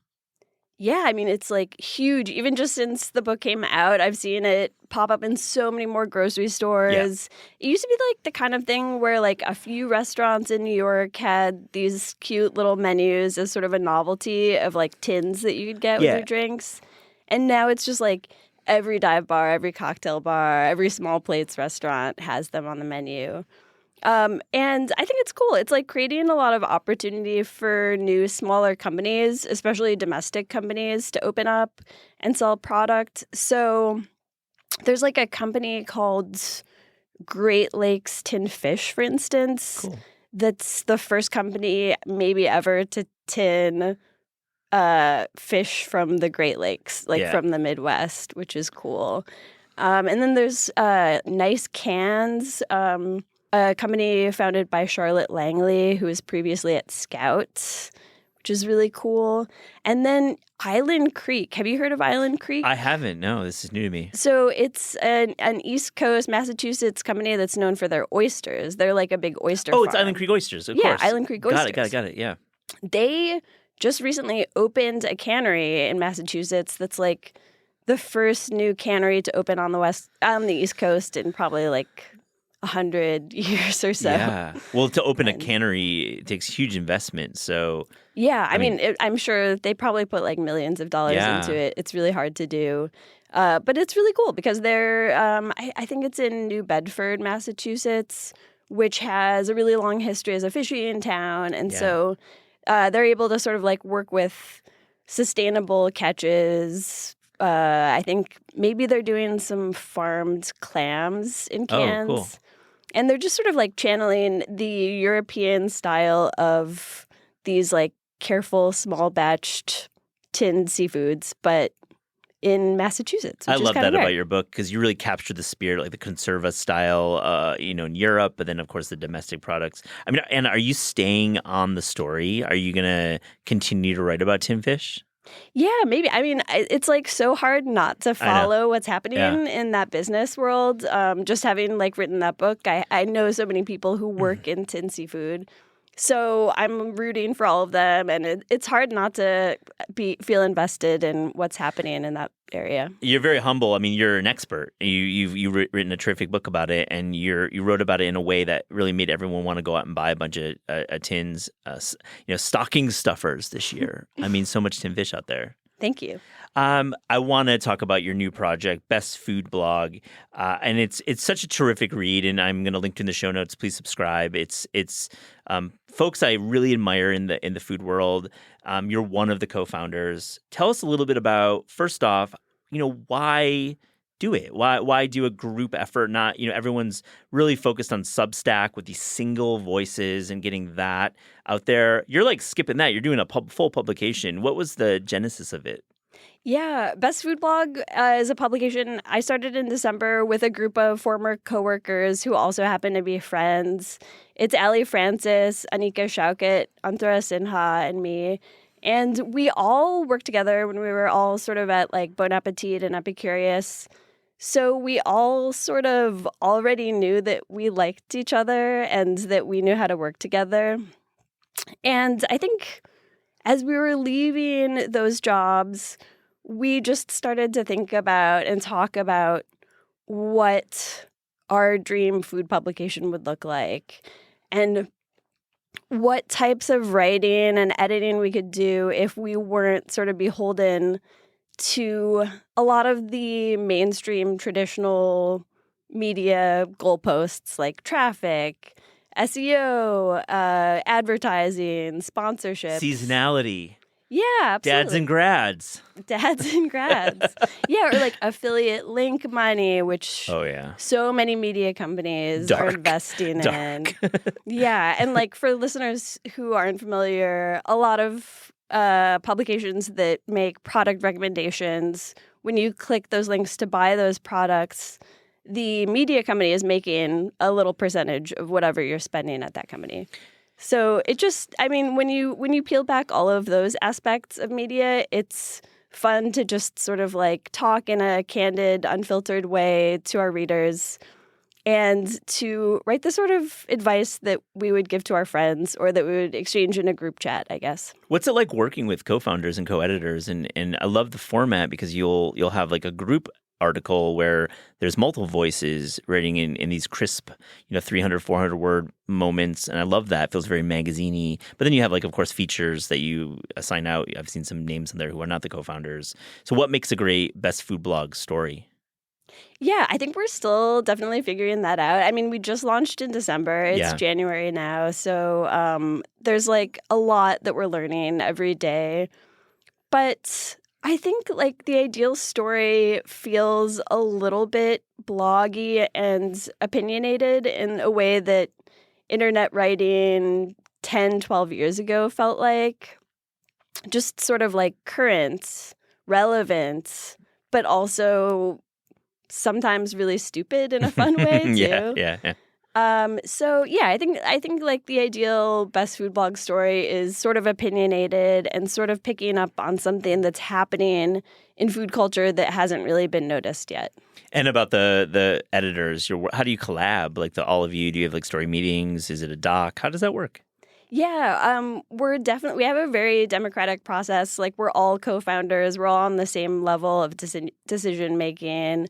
Yeah, I mean, it's like huge. Even just since the book came out, I've seen it pop up in so many more grocery stores. Yeah. It used to be like the kind of thing where like a few restaurants in New York had these cute little menus as sort of a novelty of like tins that you could get with your drinks. And now it's just like every dive bar, every cocktail bar, every small plates restaurant has them on the menu. And I think it's cool. It's like creating a lot of opportunity for new, smaller companies, especially domestic companies, to open up and sell product. So there's like a company called Great Lakes Tin Fish, for instance. Cool. That's the first company maybe ever to tin fish from the Great Lakes, from the Midwest, which is cool. And then there's Nice Cans, a company founded by Charlotte Langley, who was previously at Scout, which is really cool. And then Island Creek. Have you heard of Island Creek? I haven't. No, this is new to me. So it's an East Coast, Massachusetts company that's known for their oysters. They're like a big oyster farm. It's Island Creek Oysters, of course. Yeah, Island Creek Oysters. Got it, yeah. They just recently opened a cannery in Massachusetts that's like the first new cannery to open on the East Coast in probably like 100 years or so. Yeah. Well, to open a cannery, it takes huge investment. So yeah, I mean I'm sure they probably put like millions of dollars into it. It's really hard to do. But it's really cool because they're, I think it's in New Bedford, Massachusetts, which has a really long history as a fishing town. And so they're able to sort of like work with sustainable catches. I think maybe they're doing some farmed clams in cans. Oh, cool. And they're just sort of like channeling the European style of these like careful, small batched tinned seafoods, but in Massachusetts. Which I is love kind that of about weird. your book because you really capture the spirit, like the conserva style, in Europe, but then of course the domestic products. I mean, and are you staying on the story? Are you gonna continue to write about tin fish? Yeah, maybe. I mean, it's like so hard not to I know. follow what's happening Yeah. in that business world. Just having like written that book, I know so many people who work in tin seafood. So I'm rooting for all of them, and it's hard not to feel invested in what's happening in that area. You're very humble. I mean, you're an expert. You've written a terrific book about it, and you wrote about it in a way that really made everyone want to go out and buy a bunch of tins, stocking stuffers this year. I mean, so much tin fish out there. Thank you. I want to talk about your new project, Best Food Blog, and it's such a terrific read, and I'm going to link to in the show notes. Please subscribe. It's folks I really admire in the food world. You're one of the co-founders. Tell us a little bit about, first off, why do it? Why do a group effort? Not, everyone's really focused on Substack with these single voices and getting that out there. You're like skipping that. You're doing a full publication. What was the genesis of it? Yeah, Best Food Blog is a publication I started in December with a group of former coworkers who also happen to be friends. It's Ali Francis, Anika Shaukat, Antara Sinha, and me. And we all worked together when we were all sort of at like Bon Appetit and Epicurious. So we all sort of already knew that we liked each other and that we knew how to work together. And I think as we were leaving those jobs, we just started to think about and talk about what our dream food publication would look like and what types of writing and editing we could do if we weren't sort of beholden to a lot of the mainstream traditional media goalposts like traffic, SEO, advertising, sponsorship, Seasonality. Yeah, absolutely. Dads and grads. Dads and grads. Yeah, or like affiliate link money, which so many media companies are investing in. Yeah, and like for listeners who aren't familiar, a lot of publications that make product recommendations, when you click those links to buy those products, the media company is making a little percentage of whatever you're spending at that company. So it just, I mean, when you peel back all of those aspects of media, it's fun to just sort of like talk in a candid, unfiltered way to our readers and to write the sort of advice that we would give to our friends or that we would exchange in a group chat, I guess. What's it like working with co-founders and co-editors? And I love the format because you'll have like a group article where there's multiple voices writing in these crisp, 300, 400 word moments. And I love that. It feels very magazine-y. But then you have, like, of course, features that you assign out. I've seen some names in there who are not the co-founders. So what makes a great Best Food Blog story? Yeah, I think we're still definitely figuring that out. I mean, we just launched in December. It's January now. So there's like a lot that we're learning every day. But I think like the ideal story feels a little bit bloggy and opinionated in a way that internet writing 10, 12 years ago felt like. Just sort of like current, relevant, but also sometimes really stupid in a fun way too. Yeah. I think like the ideal Best Food Blog story is sort of opinionated and sort of picking up on something that's happening in food culture that hasn't really been noticed yet. And about the editors, how do you collab? Like all of you, do you have like story meetings? Is it a doc? How does that work? Yeah, we have a very democratic process. Like we're all co-founders. We're all on the same level of decision making.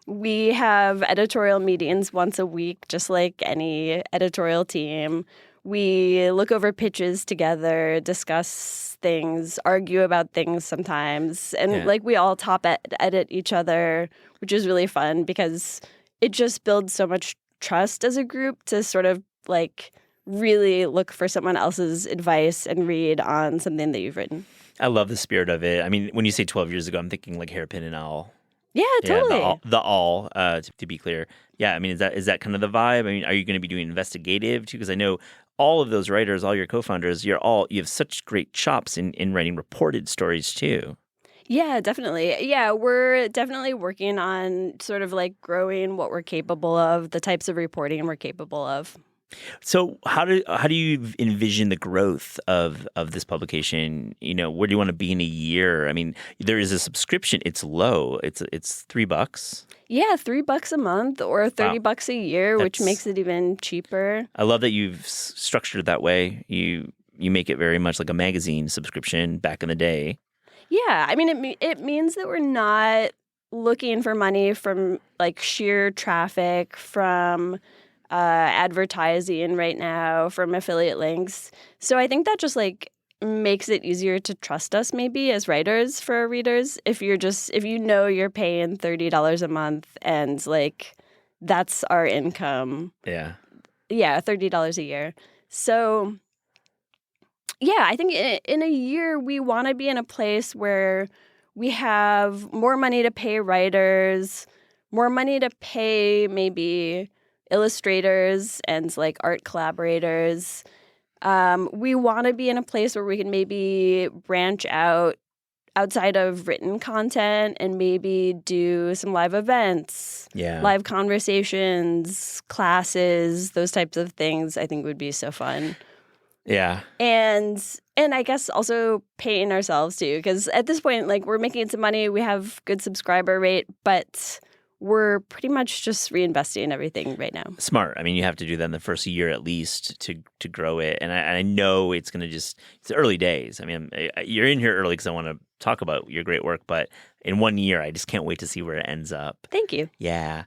We have editorial meetings once a week, just like any editorial team. We look over pitches together, discuss things, argue about things sometimes. And like we all top edit each other, which is really fun because it just builds so much trust as a group to sort of like really look for someone else's advice and read on something that you've written. I love the spirit of it. I mean, when you say 12 years ago, I'm thinking like Hairpin and Owl. Yeah, totally. To be clear. Yeah, I mean, is that kind of the vibe? I mean, are you going to be doing investigative too? Because I know all of those writers, all your co-founders, you have such great chops in writing reported stories too. Yeah, definitely. Yeah, we're definitely working on sort of like growing what we're capable of, the types of reporting we're capable of. So how do you envision the growth of this publication? Where do you want to be in a year? I mean, there is a subscription. It's low. It's $3. Yeah, $3 a month or $30 a year, which makes it even cheaper. I love that you've structured it that way. You make it very much like a magazine subscription back in the day. Yeah, I mean, it means that we're not looking for money from like sheer traffic, from advertising right now, from affiliate links. So I think that just like makes it easier to trust us maybe as writers for our readers. If you're you're paying $30 a month and like that's our income. Yeah. Yeah, $30 a year. So yeah, I think in a year we want to be in a place where we have more money to pay writers, more money to pay maybe illustrators and like art collaborators. We want to be in a place where we can maybe branch out outside of written content and maybe do some live events, live conversations, classes, those types of things. I think would be so fun. Yeah. And I guess also paying ourselves too, because at this point, like we're making some money, we have good subscriber rate, but we're pretty much just reinvesting everything right now. Smart. I mean, you have to do that in the first year at least to grow it. And I know it's going to it's early days. I mean, you're in here early because I want to talk about your great work, but in 1 year, I just can't wait to see where it ends up. Thank you. Yeah.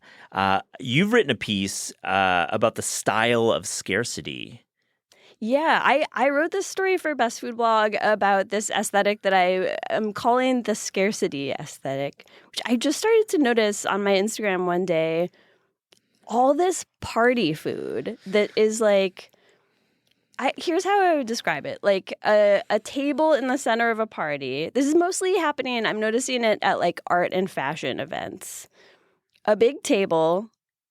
You've written a piece about the style of scarcity. Yeah, I wrote this story for Best Food Blog about this aesthetic that I am calling the scarcity aesthetic, which I just started to notice on my Instagram one day. All this party food that is like, here's how I would describe it. Like a table in the center of a party. This is mostly happening, I'm noticing it at like art and fashion events. A big table,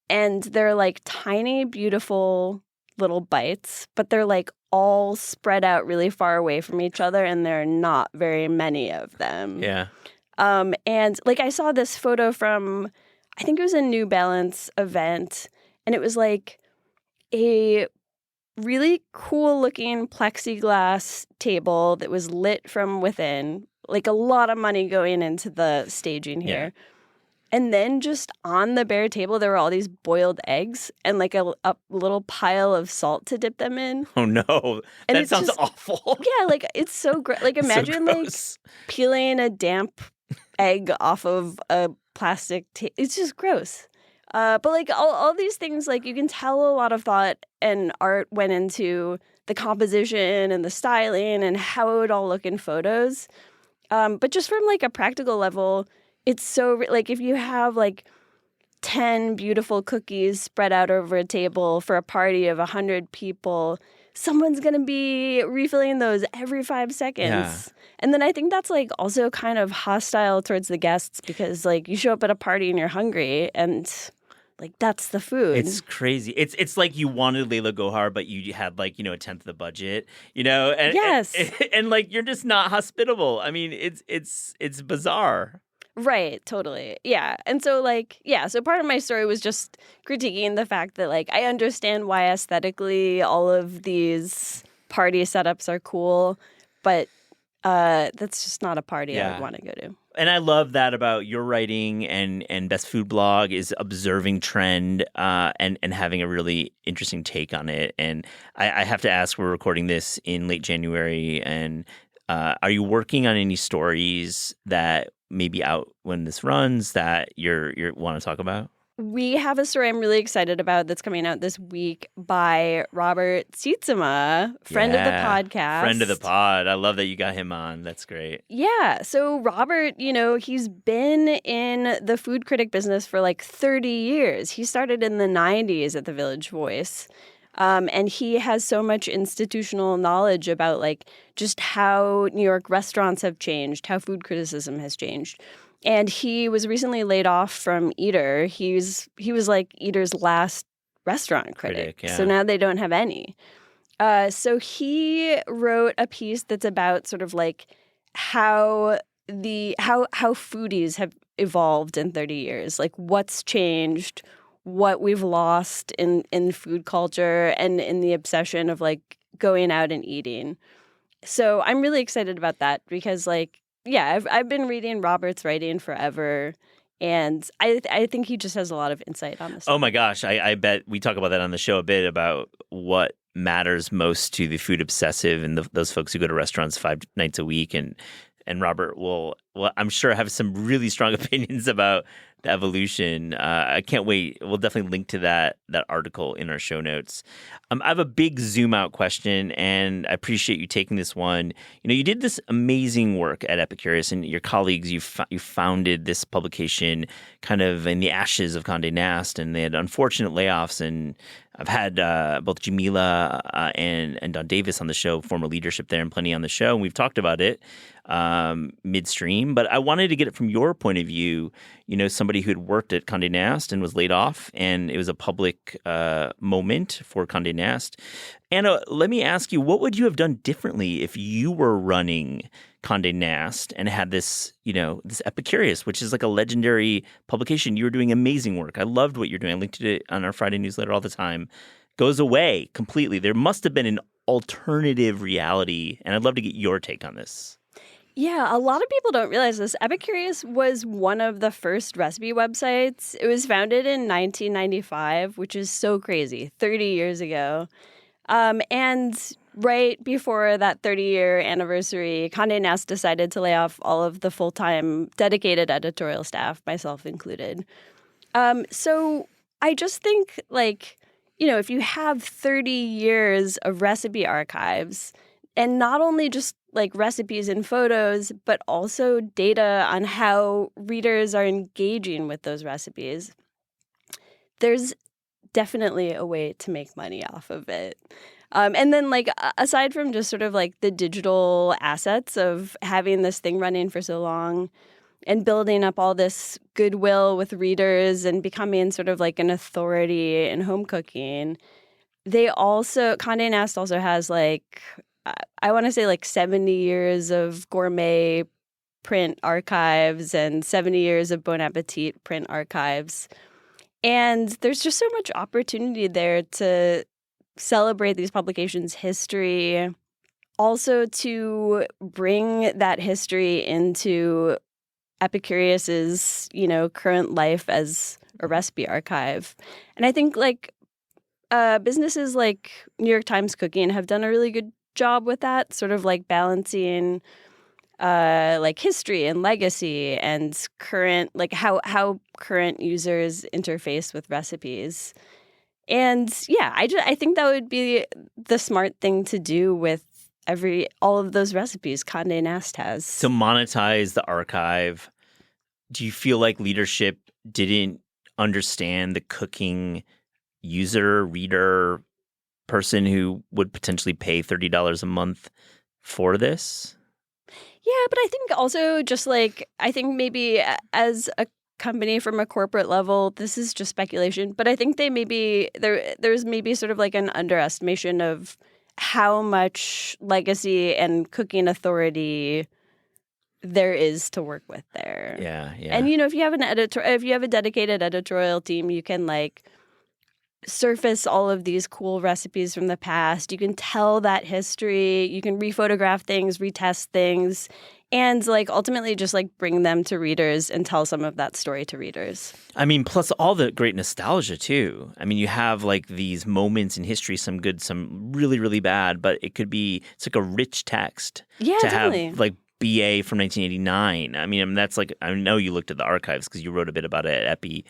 and they're like tiny, beautiful little bites, but they're like all spread out really far away from each other, and there are not very many of them. Yeah. And like I saw this photo from, I think it was a New Balance event, and it was like a really cool looking plexiglass table that was lit from within, like a lot of money going into the staging here. Yeah. And then just on the bare table, there were all these boiled eggs and like a little pile of salt to dip them in. Oh, no. And that sounds awful. Yeah, like it's so great. Like imagine like peeling a damp egg off of a plastic it's just gross. But like all these things, like you can tell a lot of thought and art went into the composition and the styling and how it would all look in photos. But just from like a practical level, it's so, like, if you have, like, 10 beautiful cookies spread out over a table for a party of 100 people, someone's going to be refilling those every 5 seconds. Yeah. And then I think that's, like, also kind of hostile towards the guests because, like, you show up at a party and you're hungry and, like, that's the food. It's crazy. It's like you wanted Layla Gohar, but you had, like, a tenth of the budget, And, yes. And, like, you're just not hospitable. I mean, it's bizarre. Right, totally. Yeah. And so so part of my story was just critiquing the fact that I understand why aesthetically all of these party setups are cool, but that's just not a party I would want to go to. And I love that about your writing and Best Food Blog is observing trend and having a really interesting take on it. And I have to ask, we're recording this in late January, and are you working on any stories that may be out when this runs that you want to talk about? We have a story I'm really excited about that's coming out this week by Robert Sietsema, friend of the podcast. Friend of the pod. I love that you got him on. That's great. Yeah. So Robert, he's been in the food critic business for 30 years. He started in the 90s at the Village Voice. And he has so much institutional knowledge about just how New York restaurants have changed, how food criticism has changed. And he was recently laid off from Eater. He was Eater's last restaurant critic. Yeah. So now they don't have any. So he wrote a piece that's about sort of like how foodies have evolved in 30 years, like what's changed, what we've lost in food culture and in the obsession of like going out and eating. So I'm really excited about that because like, yeah, I've been reading Robert's writing forever. And I think he just has a lot of insight on this. Oh my gosh, I bet we talk about that on the show a bit about what matters most to the food obsessive and those folks who go to restaurants 5 nights a week. And Robert will, I'm sure, have some really strong opinions about the evolution. I can't wait. We'll definitely link to that article in our show notes. I have a big zoom out question, and I appreciate you taking this one. You know, you did this amazing work at Epicurious, and your colleagues, you founded this publication kind of in the ashes of Condé Nast, and they had unfortunate layoffs. And I've had both Jamila and Don Davis on the show, former leadership there, and Plenty on the show, and we've talked about it midstream. But I wanted to get it from your point of view, you know, somebody who had worked at Condé Nast and was laid off, and it was a public moment for Condé Nast. Anna, let me ask you, what would you have done differently if you were running Condé Nast and had this, you know, this Epicurious, which is like a legendary publication? You were doing amazing work. I loved what you're doing. I linked to it on our Friday newsletter all the time. Goes away completely. There must have been an alternative reality, and I'd love to get your take on this. Yeah, a lot of people don't realize this. Epicurious was one of the first recipe websites. It was founded in 1995, which is so crazy, 30 years ago. And right before that 30-year anniversary, Condé Nast decided to lay off all of the full-time dedicated editorial staff, myself included. So I just think, like, you know, if you have 30 years of recipe archives, and not only just like recipes and photos, but also data on how readers are engaging with those recipes, there's definitely a way to make money off of it. And then, like, aside from just sort of like the digital assets of having this thing running for so long and building up all this goodwill with readers and becoming sort of like an authority in home cooking, Condé Nast also has like, I want to say like 70 years of gourmet print archives and 70 years of Bon Appetit print archives. And there's just so much opportunity there to celebrate these publications' history, also to bring that history into Epicurious's, you know, current life as a recipe archive. And I think like businesses like New York Times Cooking have done a really good job with that, sort of like balancing like history and legacy and current, like how current users interface with recipes. And yeah, I think that would be the smart thing to do with all of those recipes Condé Nast has. To monetize the archive, do you feel like leadership didn't understand the cooking user, reader, person who would potentially pay $30 a month for this? Yeah, but I think also just like, I think maybe as a company from a corporate level, this is just speculation, but I think there's maybe sort of like an underestimation of how much legacy and cooking authority there is to work with there. Yeah. And you know, if you have a dedicated editorial team, you can like surface all of these cool recipes from the past. You can tell that history. You can rephotograph things, retest things, and like ultimately just like bring them to readers and tell some of that story to readers. I mean, plus all the great nostalgia too. I mean, you have like these moments in history, some good, some really, really bad, but it's like a rich text. Yeah, to definitely. have like BA from 1989. I mean, that's like, I know you looked at the archives because you wrote a bit about it at Epi.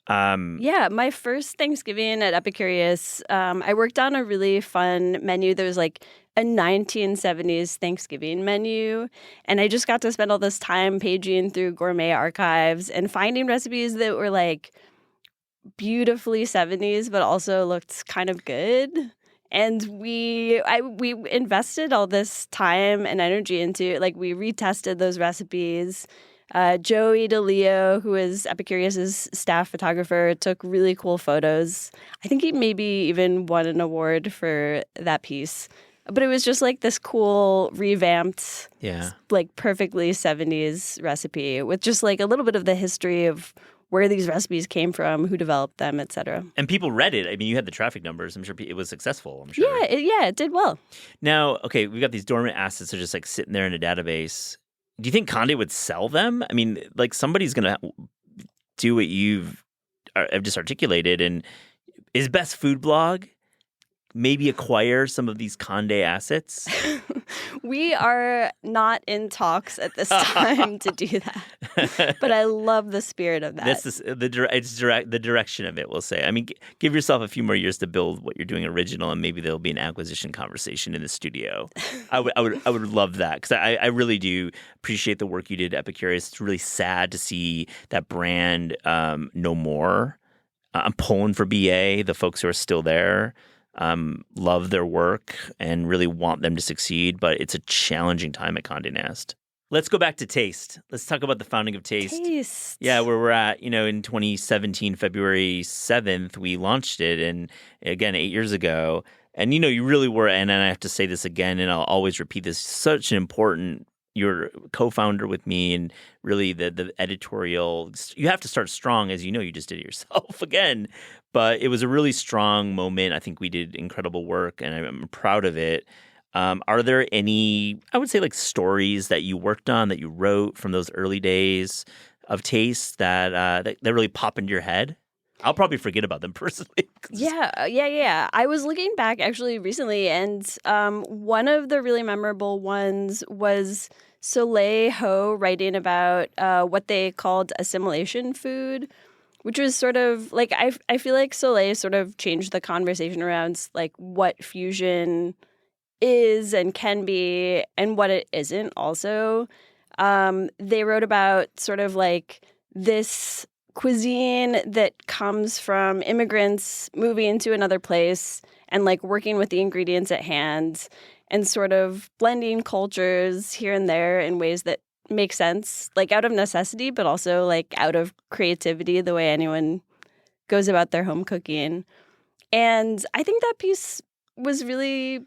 Yeah, my first Thanksgiving at Epicurious, I worked on a really fun menu. There was like a 1970s Thanksgiving menu, and I just got to spend all this time paging through gourmet archives and finding recipes that were like beautifully 70s, but also looked kind of good. And we invested all this time and energy into, like, we retested those recipes. Joey DeLeo, who is Epicurious's staff photographer, took really cool photos. I think he maybe even won an award for that piece. But it was just like this cool, revamped, like perfectly 70s recipe with just like a little bit of the history of where these recipes came from, who developed them, etc. And people read it. I mean, you had the traffic numbers. I'm sure it was successful. I'm sure. Yeah, it did well. Now, okay, we've got these dormant assets that are just like sitting there in a database. Do you think Condé would sell them? I mean, like somebody's going to do what I've just articulated. And is Best Food Blog maybe acquire some of these Condé assets? We are not in talks at this time to do that. But I love the spirit of that. That's the direction of it, we'll say. I mean, give yourself a few more years to build what you're doing original, and maybe there'll be an acquisition conversation in the studio. I would love that, because I really do appreciate the work you did at Epicurious. It's really sad to see that brand no more. I'm pulling for BA, the folks who are still there. Love their work and really want them to succeed, but it's a challenging time at Condé Nast. Let's go back to Taste. Let's talk about the founding of Taste. Yeah, where we're at, in 2017, February 7th, we launched it. And again, 8 years ago. And, you really were, and I have to say this again, and I'll always repeat this, such an important, you're co-founder with me, and really the editorial, you have to start strong, as you just did it yourself again. But it was a really strong moment. I think we did incredible work, and I'm proud of it. Are there any, I would say, like stories that you worked on, that you wrote from those early days of Taste that really pop into your head? I'll probably forget about them personally. Yeah. I was looking back actually recently, and one of the really memorable ones was Soleil Ho writing about what they called assimilation food, which was sort of like, I feel like Soleil sort of changed the conversation around like what fusion is and can be and what it isn't also. They wrote about sort of like this cuisine that comes from immigrants moving into another place and like working with the ingredients at hand and sort of blending cultures here and there in ways that make sense, like out of necessity, but also like out of creativity, the way anyone goes about their home cooking. And I think that piece was really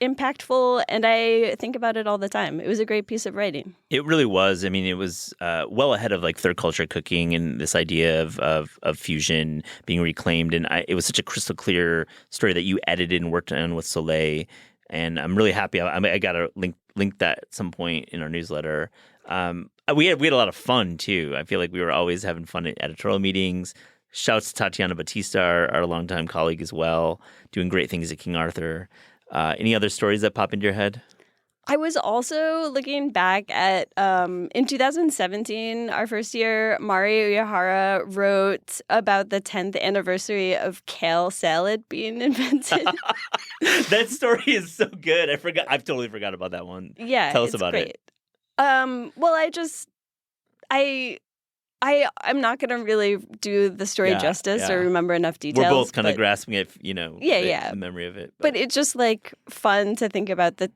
impactful, and I think about it all the time. It was a great piece of writing. It really was. I mean, it was well ahead of like third culture cooking and this idea of fusion being reclaimed. And it was such a crystal clear story that you edited and worked on with Soleil. And I'm really happy. I got to link that at some point in our newsletter. We had a lot of fun too. I feel like we were always having fun at editorial meetings. Shouts to Tatiana Batista, our longtime colleague as well, doing great things at King Arthur. Any other stories that pop into your head? I was also looking back at, in 2017, our first year, Mari Uyehara wrote about the 10th anniversary of kale salad being invented. That story is so good. I've totally forgot about that one. Yeah, Tell us about great. it. Well, I'm not going to really do the story justice or remember enough details. We're both kind of grasping it, the memory of it. But it's just like fun to think about the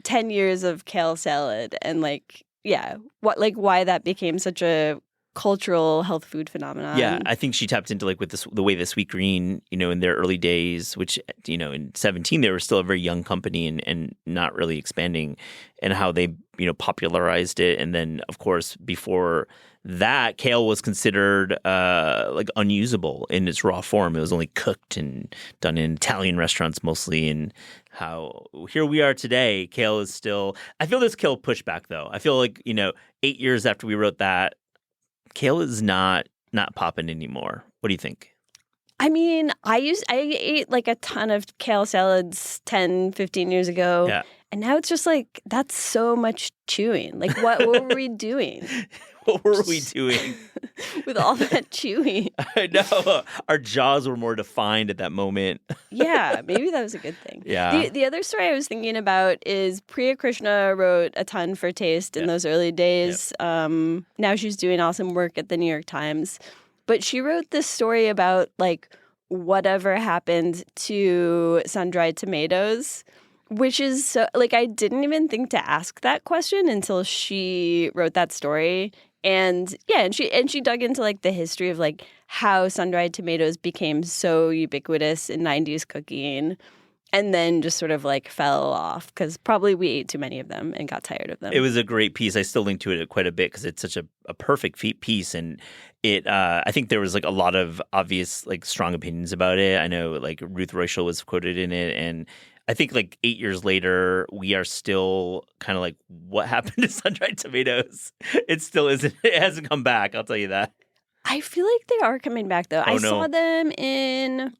10 years of kale salad and why that became such a cultural health food phenomenon. Yeah, I think she tapped into like with the way the Sweet Green, in their early days, which, in 17, they were still a very young company and not really expanding, and how they, popularized it. And then, of course, before that, kale was considered like unusable in its raw form. It was only cooked and done in Italian restaurants mostly. And how here we are today, kale is still. I feel there's kale pushback though. I feel like 8 years after we wrote that, kale is not popping anymore. What do you think? I mean, I ate like a ton of kale salads 10, 15 years ago. Yeah. And now it's just like, that's so much chewing. Like, what were we doing? What were we doing? With all that chewing. I know. Our jaws were more defined at that moment. Yeah, maybe that was a good thing. Yeah. The other story I was thinking about is Priya Krishna wrote a ton for Taste in those early days. Yep. Now she's doing awesome work at the New York Times. But she wrote this story about, like, whatever happened to sun-dried tomatoes, Which is so, like, I didn't even think to ask that question until she wrote that story. And yeah, and she dug into like the history of like how sun-dried tomatoes became so ubiquitous in 90s cooking, and then just sort of like fell off because probably we ate too many of them and got tired of them. It was a great piece. I still link to it quite a bit because it's such a perfect piece, and it. I think there was like a lot of obvious like strong opinions about it. I know like Ruth Rochelle was quoted in it, and I think like 8 years later, we are still kind of like, what happened to sun-dried tomatoes? It still isn't. It hasn't come back. I'll tell you that. I feel like they are coming back though. Oh, I no. saw them in.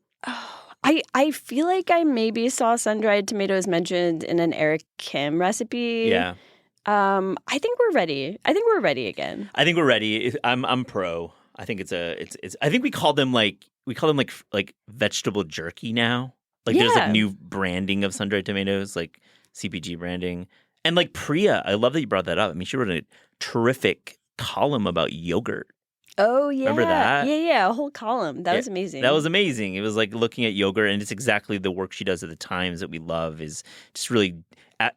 I feel like I maybe saw sun-dried tomatoes mentioned in an Eric Kim recipe. Yeah. I think we're ready. I think we're ready again. I think we're ready. I'm pro. I think it's I think we call them like vegetable jerky now. Like there's like Yeah. new branding of sun-dried tomatoes, like CPG branding. And like Priya, I love that you brought that up. I mean, she wrote a terrific column about yogurt. Oh yeah. Remember that? Yeah, a whole column. That was amazing. That was amazing. It was like looking at yogurt, and it's exactly the work she does at the Times that we love. Is just really,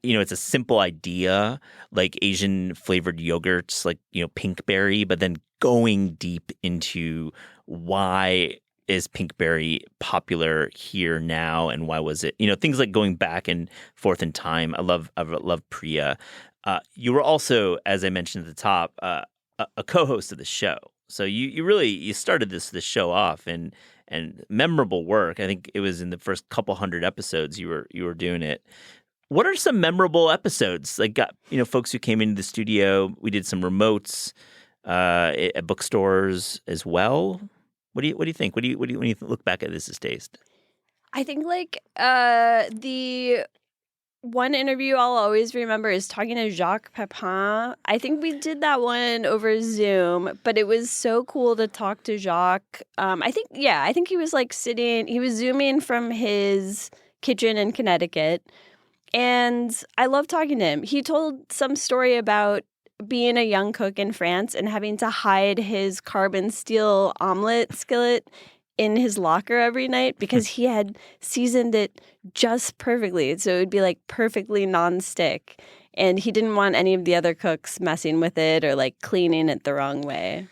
it's a simple idea, like Asian flavored yogurts, like pinkberry, but then going deep into why is pinkberry popular here now, and why was it? Things like going back and forth in time. I love Priya. You were also, as I mentioned at the top, a co-host of the show. So you started this show off and memorable work. I think it was in the first couple hundred episodes you were doing it. What are some memorable episodes? Like folks who came into the studio. We did some remotes at bookstores as well. What do you think? When you look back at This Is Taste? I think like the one interview I'll always remember is talking to Jacques Pepin. I think we did that one over Zoom, but it was so cool to talk to Jacques. I think he was like he was Zooming from his kitchen in Connecticut. And I love talking to him. He told some story about being a young cook in France and having to hide his carbon steel omelet skillet in his locker every night because he had seasoned it just perfectly. So it would be like perfectly nonstick. And he didn't want any of the other cooks messing with it or like cleaning it the wrong way.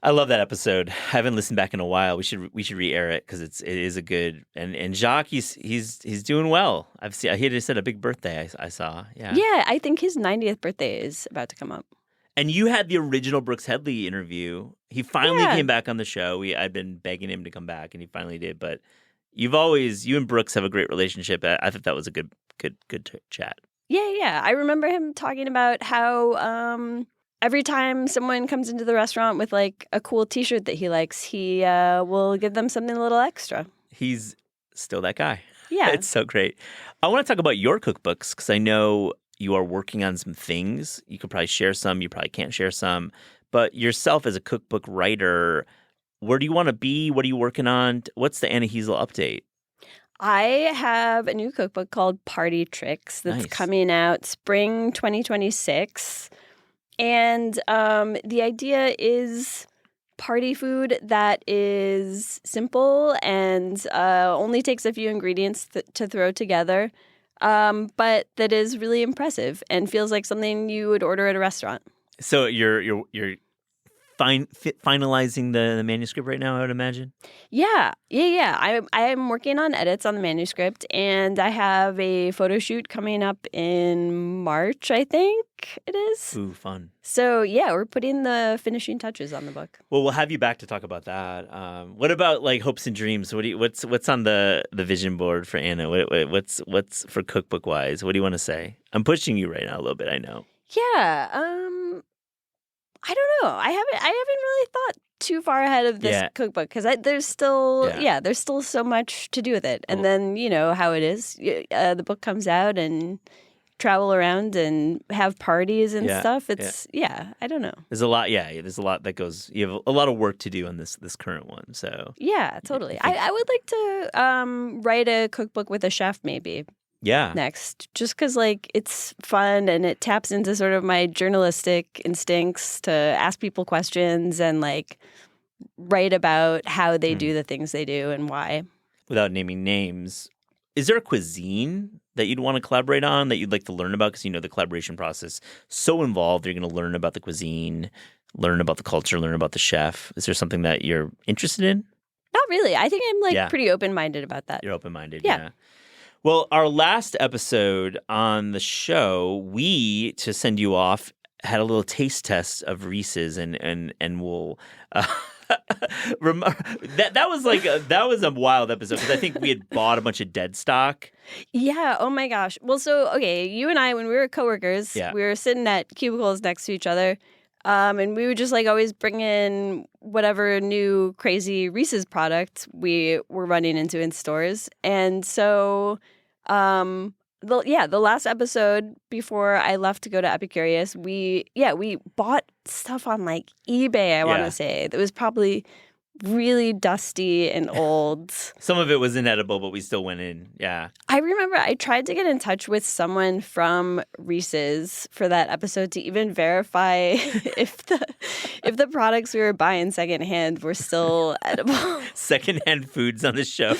I love that episode. I haven't listened back in a while. We should re-air it because it is a good and Jacques he's doing well. He just had a big birthday. I saw. Yeah, I think his 90th birthday is about to come up. And you had the original Brooks Headley interview. He finally came back on the show. I'd been begging him to come back, and he finally did. But you and Brooks have a great relationship. I thought that was a good chat. Yeah. I remember him talking about how every time someone comes into the restaurant with like a cool T-shirt that he likes, he will give them something a little extra. He's still that guy. Yeah. It's so great. I want to talk about your cookbooks because I know you are working on some things. You could probably share some. You probably can't share some. But yourself as a cookbook writer, where do you want to be? What are you working on? What's the Anna Hezel update? I have a new cookbook called Party Tricks that's coming out spring 2026. And the idea is party food that is simple and only takes a few ingredients to throw together, but that is really impressive and feels like something you would order at a restaurant. So you're finalizing the manuscript right now, I would imagine? Yeah. I'm working on edits on the manuscript, and I have a photo shoot coming up in March, I think it is. Ooh, fun. So, yeah, we're putting the finishing touches on the book. Well, we'll have you back to talk about that. What about like hopes and dreams? What's on the vision board for Anna? What's for cookbook wise? What do you want to say? I'm pushing you right now a little bit, I know. Yeah. I don't know. I haven't really thought too far ahead of this cookbook because there's still so much to do with it. And then you know how it is. The book comes out and travel around and have parties and stuff. It's I don't know. There's a lot. Yeah, there's a lot that goes. You have a lot of work to do on this current one. So yeah, totally. I would like to write a cookbook with a chef maybe. Yeah. Next, just because like it's fun and it taps into sort of my journalistic instincts to ask people questions and like write about how they do the things they do and why. Without naming names, is there a cuisine that you'd want to collaborate on that you'd like to learn about? Because the collaboration process so involved. You're going to learn about the cuisine, learn about the culture, learn about the chef. Is there something that you're interested in? Not really. I think I'm pretty open-minded about that. You're open-minded, yeah. Well, our last episode on the show, we, to send you off, had a little taste test of Reese's, and we'll that was a wild episode because I think we had bought a bunch of dead stock. Yeah. Oh my gosh. Well, so okay, you and I, when we were coworkers, we were sitting at cubicles next to each other, and we would just always bring in whatever new crazy Reese's product we were running into in stores, and so the last episode before I left to go to Epicurious, we bought stuff on eBay, I want to say. That was probably really dusty and old. Some of it was inedible, but we still went in. Yeah. I remember I tried to get in touch with someone from Reese's for that episode to even verify if the products we were buying secondhand were still edible. Secondhand foods on the show.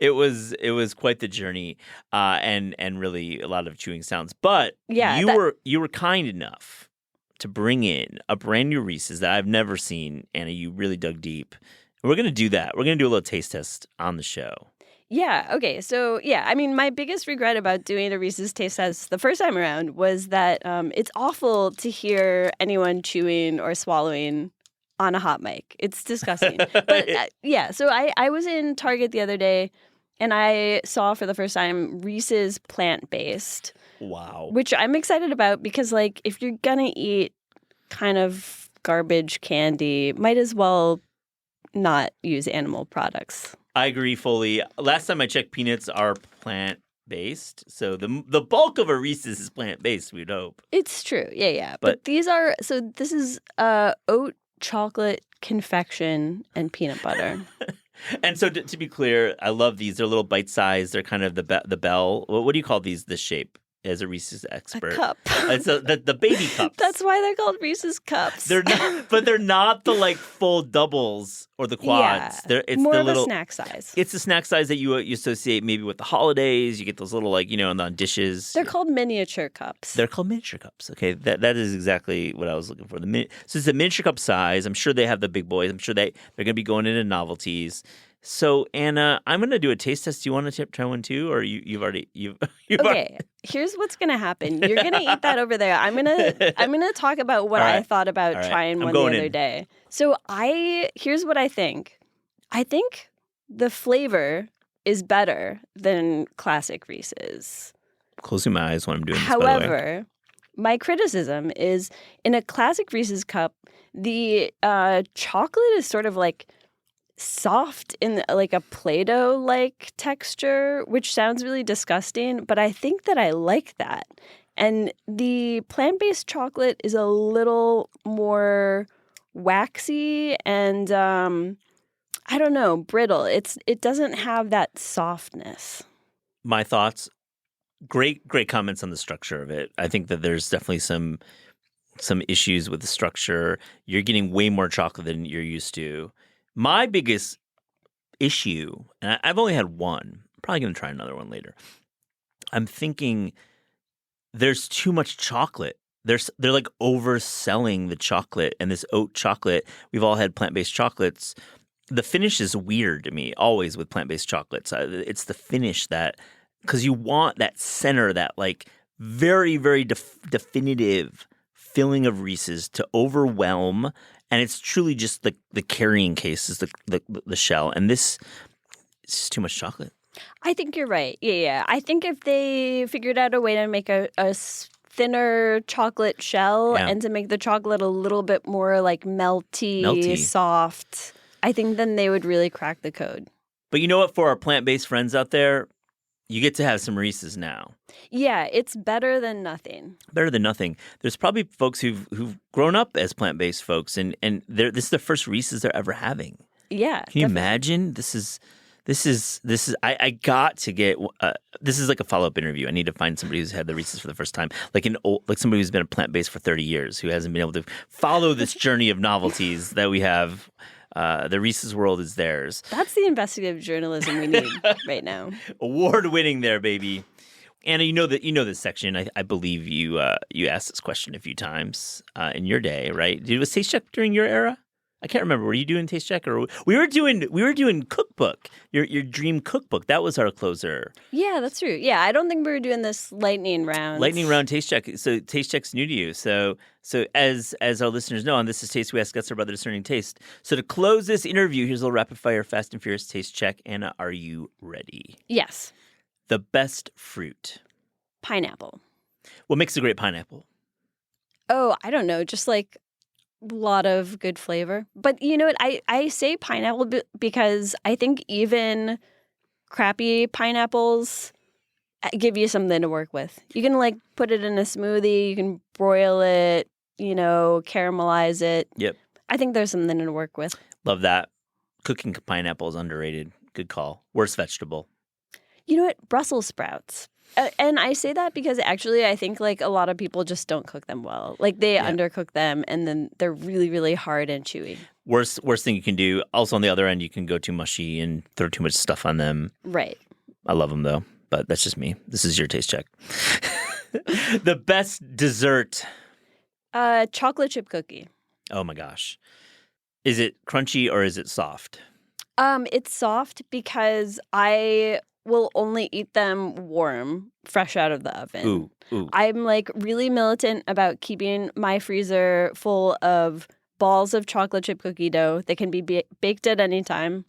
It was quite the journey, and really a lot of chewing sounds. But you were kind enough to bring in a brand new Reese's that I've never seen. Anna, you really dug deep. We're going to do that. We're going to do a little taste test on the show. Yeah. Okay. So, I mean, my biggest regret about doing a Reese's taste test the first time around was that it's awful to hear anyone chewing or swallowing on a hot mic. It's disgusting. But so I was in Target the other day and I saw for the first time Reese's plant-based. Wow. Which I'm excited about because, if you're going to eat kind of garbage candy, might as well not use animal products. I agree fully. Last time I checked, peanuts are plant-based. So the bulk of a Reese's is plant-based, we'd hope. It's true. Yeah. But these are – so this is oat chocolate confection and peanut butter. And so to be clear, I love these. They're little bite-sized. They're kind of the bell. What do you call these, this shape? As a Reese's expert. A cup. It's the baby cups. That's why they're called Reese's cups. They're not, but they're not the full doubles or the quads. Yeah, it's more the of little, a snack size. It's the snack size that you associate maybe with the holidays. You get those little on dishes. They're called miniature cups. They're called miniature cups. Okay, that is exactly what I was looking for. So it's a miniature cup size. I'm sure they have the big boys. I'm sure they're going to be going into novelties. So Anna, I'm going to do a taste test. Do you want to try one too, or you've already? Okay, here's what's going to happen. You're going to eat that over there. I'm gonna talk about what I thought about trying one the other day. So here's what I think. I think the flavor is better than classic Reese's. Closing my eyes when I'm doing this. However, my criticism is in a classic Reese's cup, the chocolate is sort of soft in a Play-Doh-like texture, which sounds really disgusting, but I think that I like that. And the plant-based chocolate is a little more waxy and, I don't know, brittle. It doesn't have that softness. My thoughts, great comments on the structure of it. I think that there's definitely some issues with the structure. You're getting way more chocolate than you're used to. My biggest issue, and I've only had one, I'm probably going to try another one later. I'm thinking there's too much chocolate. They're overselling the chocolate and this oat chocolate. We've all had plant-based chocolates. The finish is weird to me, always with plant-based chocolates. It's the finish that, because you want that center, that very, very definitive filling of Reese's to overwhelm. And it's truly just the carrying case is the shell. And this is just too much chocolate. I think you're right. Yeah. I think if they figured out a way to make a thinner chocolate shell and to make the chocolate a little bit more melty, soft, I think then they would really crack the code. But you know what? For our plant-based friends out there, you get to have some Reese's now. Yeah, it's better than nothing. Better than nothing. There's probably folks who've grown up as plant-based folks, and this is the first Reese's they're ever having. Yeah. Can you imagine? This is. I got to get. This is like a follow-up interview. I need to find somebody who's had the Reese's for the first time, like somebody who's been a plant-based for 30 years, who hasn't been able to follow this journey of novelties that we have. The Reese's world is theirs. That's the investigative journalism we need right now. Award-winning there, baby. Anna, you know this section. I believe you asked this question a few times in your day, right? Did it was Taste Check during your era? I can't remember. Were you doing Taste Check or we were doing cookbook? Your dream cookbook. That was our closer. Yeah, that's true. Yeah, I don't think we were doing this lightning round. Lightning round Taste Check. So Taste Check's new to you. So as our listeners know, on This Is Taste, we ask guests about their discerning taste. So to close this interview, here's a little rapid fire, fast and furious Taste Check. Anna, are you ready? Yes. The best fruit. Pineapple. What makes a great pineapple? Oh, I don't know. Just like a lot of good flavor. But you know what? I say pineapple because I think even crappy pineapples give you something to work with. You can like put it in a smoothie. You can broil it, caramelize it. Yep. I think there's something to work with. Love that. Cooking pineapple is underrated. Good call. Worst vegetable. You know what? Brussels sprouts. And I say that because actually I think like a lot of people just don't cook them well. Like they undercook them and then they're really, really hard and chewy. Worst thing you can do. Also on the other end, you can go too mushy and throw too much stuff on them. Right. I love them though, but that's just me. This is your Taste Check. The best dessert. Chocolate chip cookie. Oh my gosh. Is it crunchy or is it soft? It's soft because I will only eat them warm, fresh out of the oven. Ooh. I'm like really militant about keeping my freezer full of balls of chocolate chip cookie dough that can be baked at any time.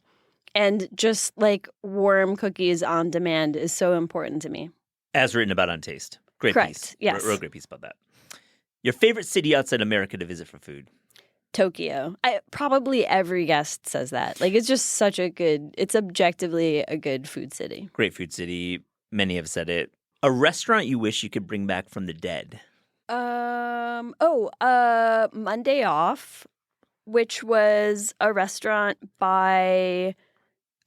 And just like warm cookies on demand is so important to me. As written about on Taste. Great Correct. piece. Yes. Real great piece about that. Your favorite city outside America to visit for food? Tokyo. Probably every guest says that. Like it's just it's objectively a good food city. Great food city. Many have said it. A restaurant you wish you could bring back from the dead? Monday Off, which was a restaurant by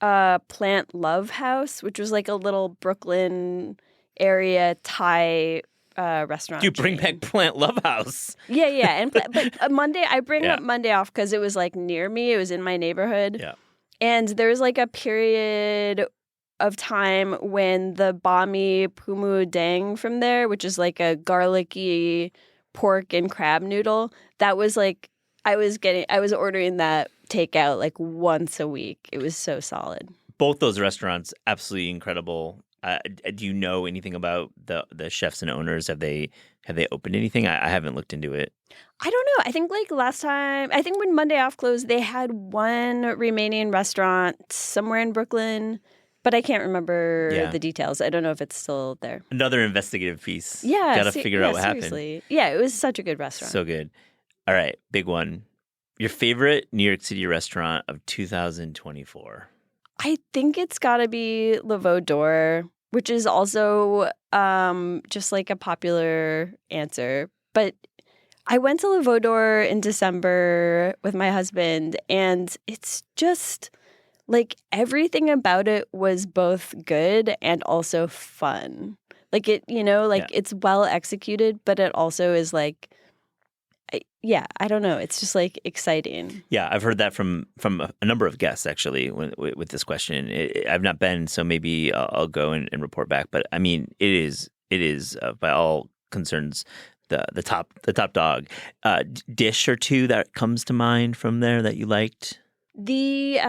Plant Love House, which was like a little Brooklyn area Thai restaurant. You bring back Plant Love House. Yeah. But Monday, I bring up Monday Off because it was like near me. It was in my neighborhood. Yeah. And there was like a period of time when the bami pumu dang from there, which is like a garlicky pork and crab noodle, that was like, I was ordering that takeout like once a week. It was so solid. Both those restaurants, absolutely incredible. Do you know anything about the chefs and owners? Have they opened anything? I haven't looked into it. I don't know. I think like last time, I think when Monday Off closed, they had one remaining restaurant somewhere in Brooklyn, but I can't remember the details. I don't know if it's still there. Another investigative piece. Yeah. Got to figure out what seriously. happened. Yeah, it was such a good restaurant. So good. All right, big one. Your favorite New York City restaurant of 2024? I think it's got to be Le Veau d'Or, which is also just like a popular answer. But I went to Le Veau d'Or in December with my husband, and it's just like everything about it was both good and also fun. Like it, it's well executed, but it also is like, I don't know. It's just like exciting. Yeah, I've heard that from a number of guests actually with this question. I've not been, so maybe I'll go and report back. But I mean, it is by all concerns the top dog. Dish or two that comes to mind from there that you liked? The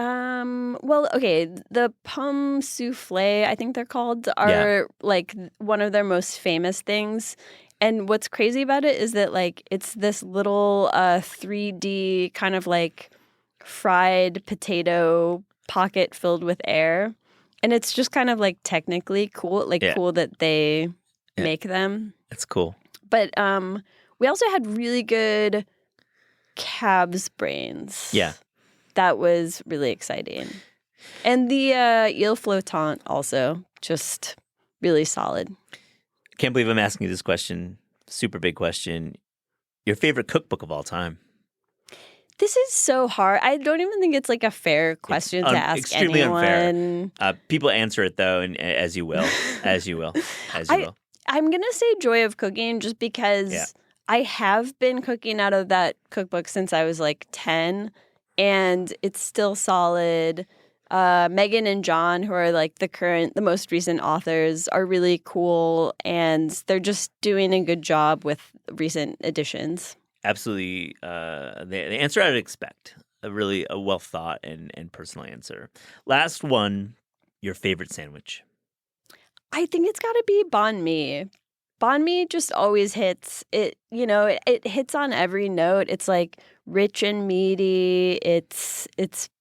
pomme souffle, I think they're called, are like one of their most famous things. And what's crazy about it is that like it's this little 3D kind of like fried potato pocket filled with air. And it's just kind of like technically cool, cool that they make them. That's cool. But we also had really good calves brains. Yeah. That was really exciting. And the eel flottant also, just really solid. Can't believe I'm asking you this question. Super big question. Your favorite cookbook of all time? This is so hard. I don't even think it's like a fair question to ask extremely anyone. Unfair. People answer it though, and as you will. I'm gonna say Joy of Cooking just because I have been cooking out of that cookbook since I was like 10. and it's still solid. Megan and John, who are like the most recent authors, are really cool, and they're just doing a good job with recent editions. Absolutely. The answer I'd expect. A well thought and personal answer. Last one, your favorite sandwich. I think it's got to be banh mi. Banh mi just always hits. It hits on every note. It's like rich and meaty. It's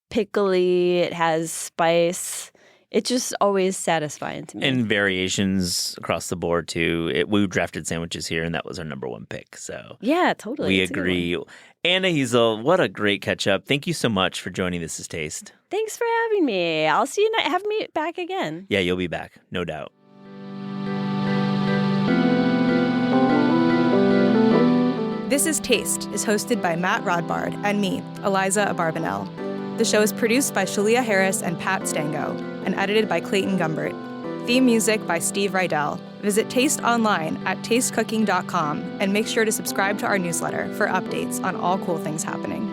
pickly. It has spice. It's just always satisfying to me. And variations across the board too. We drafted sandwiches here, and that was our number one pick. So yeah, totally. We agree. Anna Hezel, what a great catch up. Thank you so much for joining This Is Taste. Thanks for having me. I'll see you. Have me back again. Yeah, you'll be back, no doubt. This is Taste is hosted by Matt Rodbard and me, Eliza Abarbanel. The show is produced by Shalia Harris and Pat Stango and edited by Clayton Gumbert. Theme music by Steve Rydell. Visit Taste online at tastecooking.com and make sure to subscribe to our newsletter for updates on all cool things happening.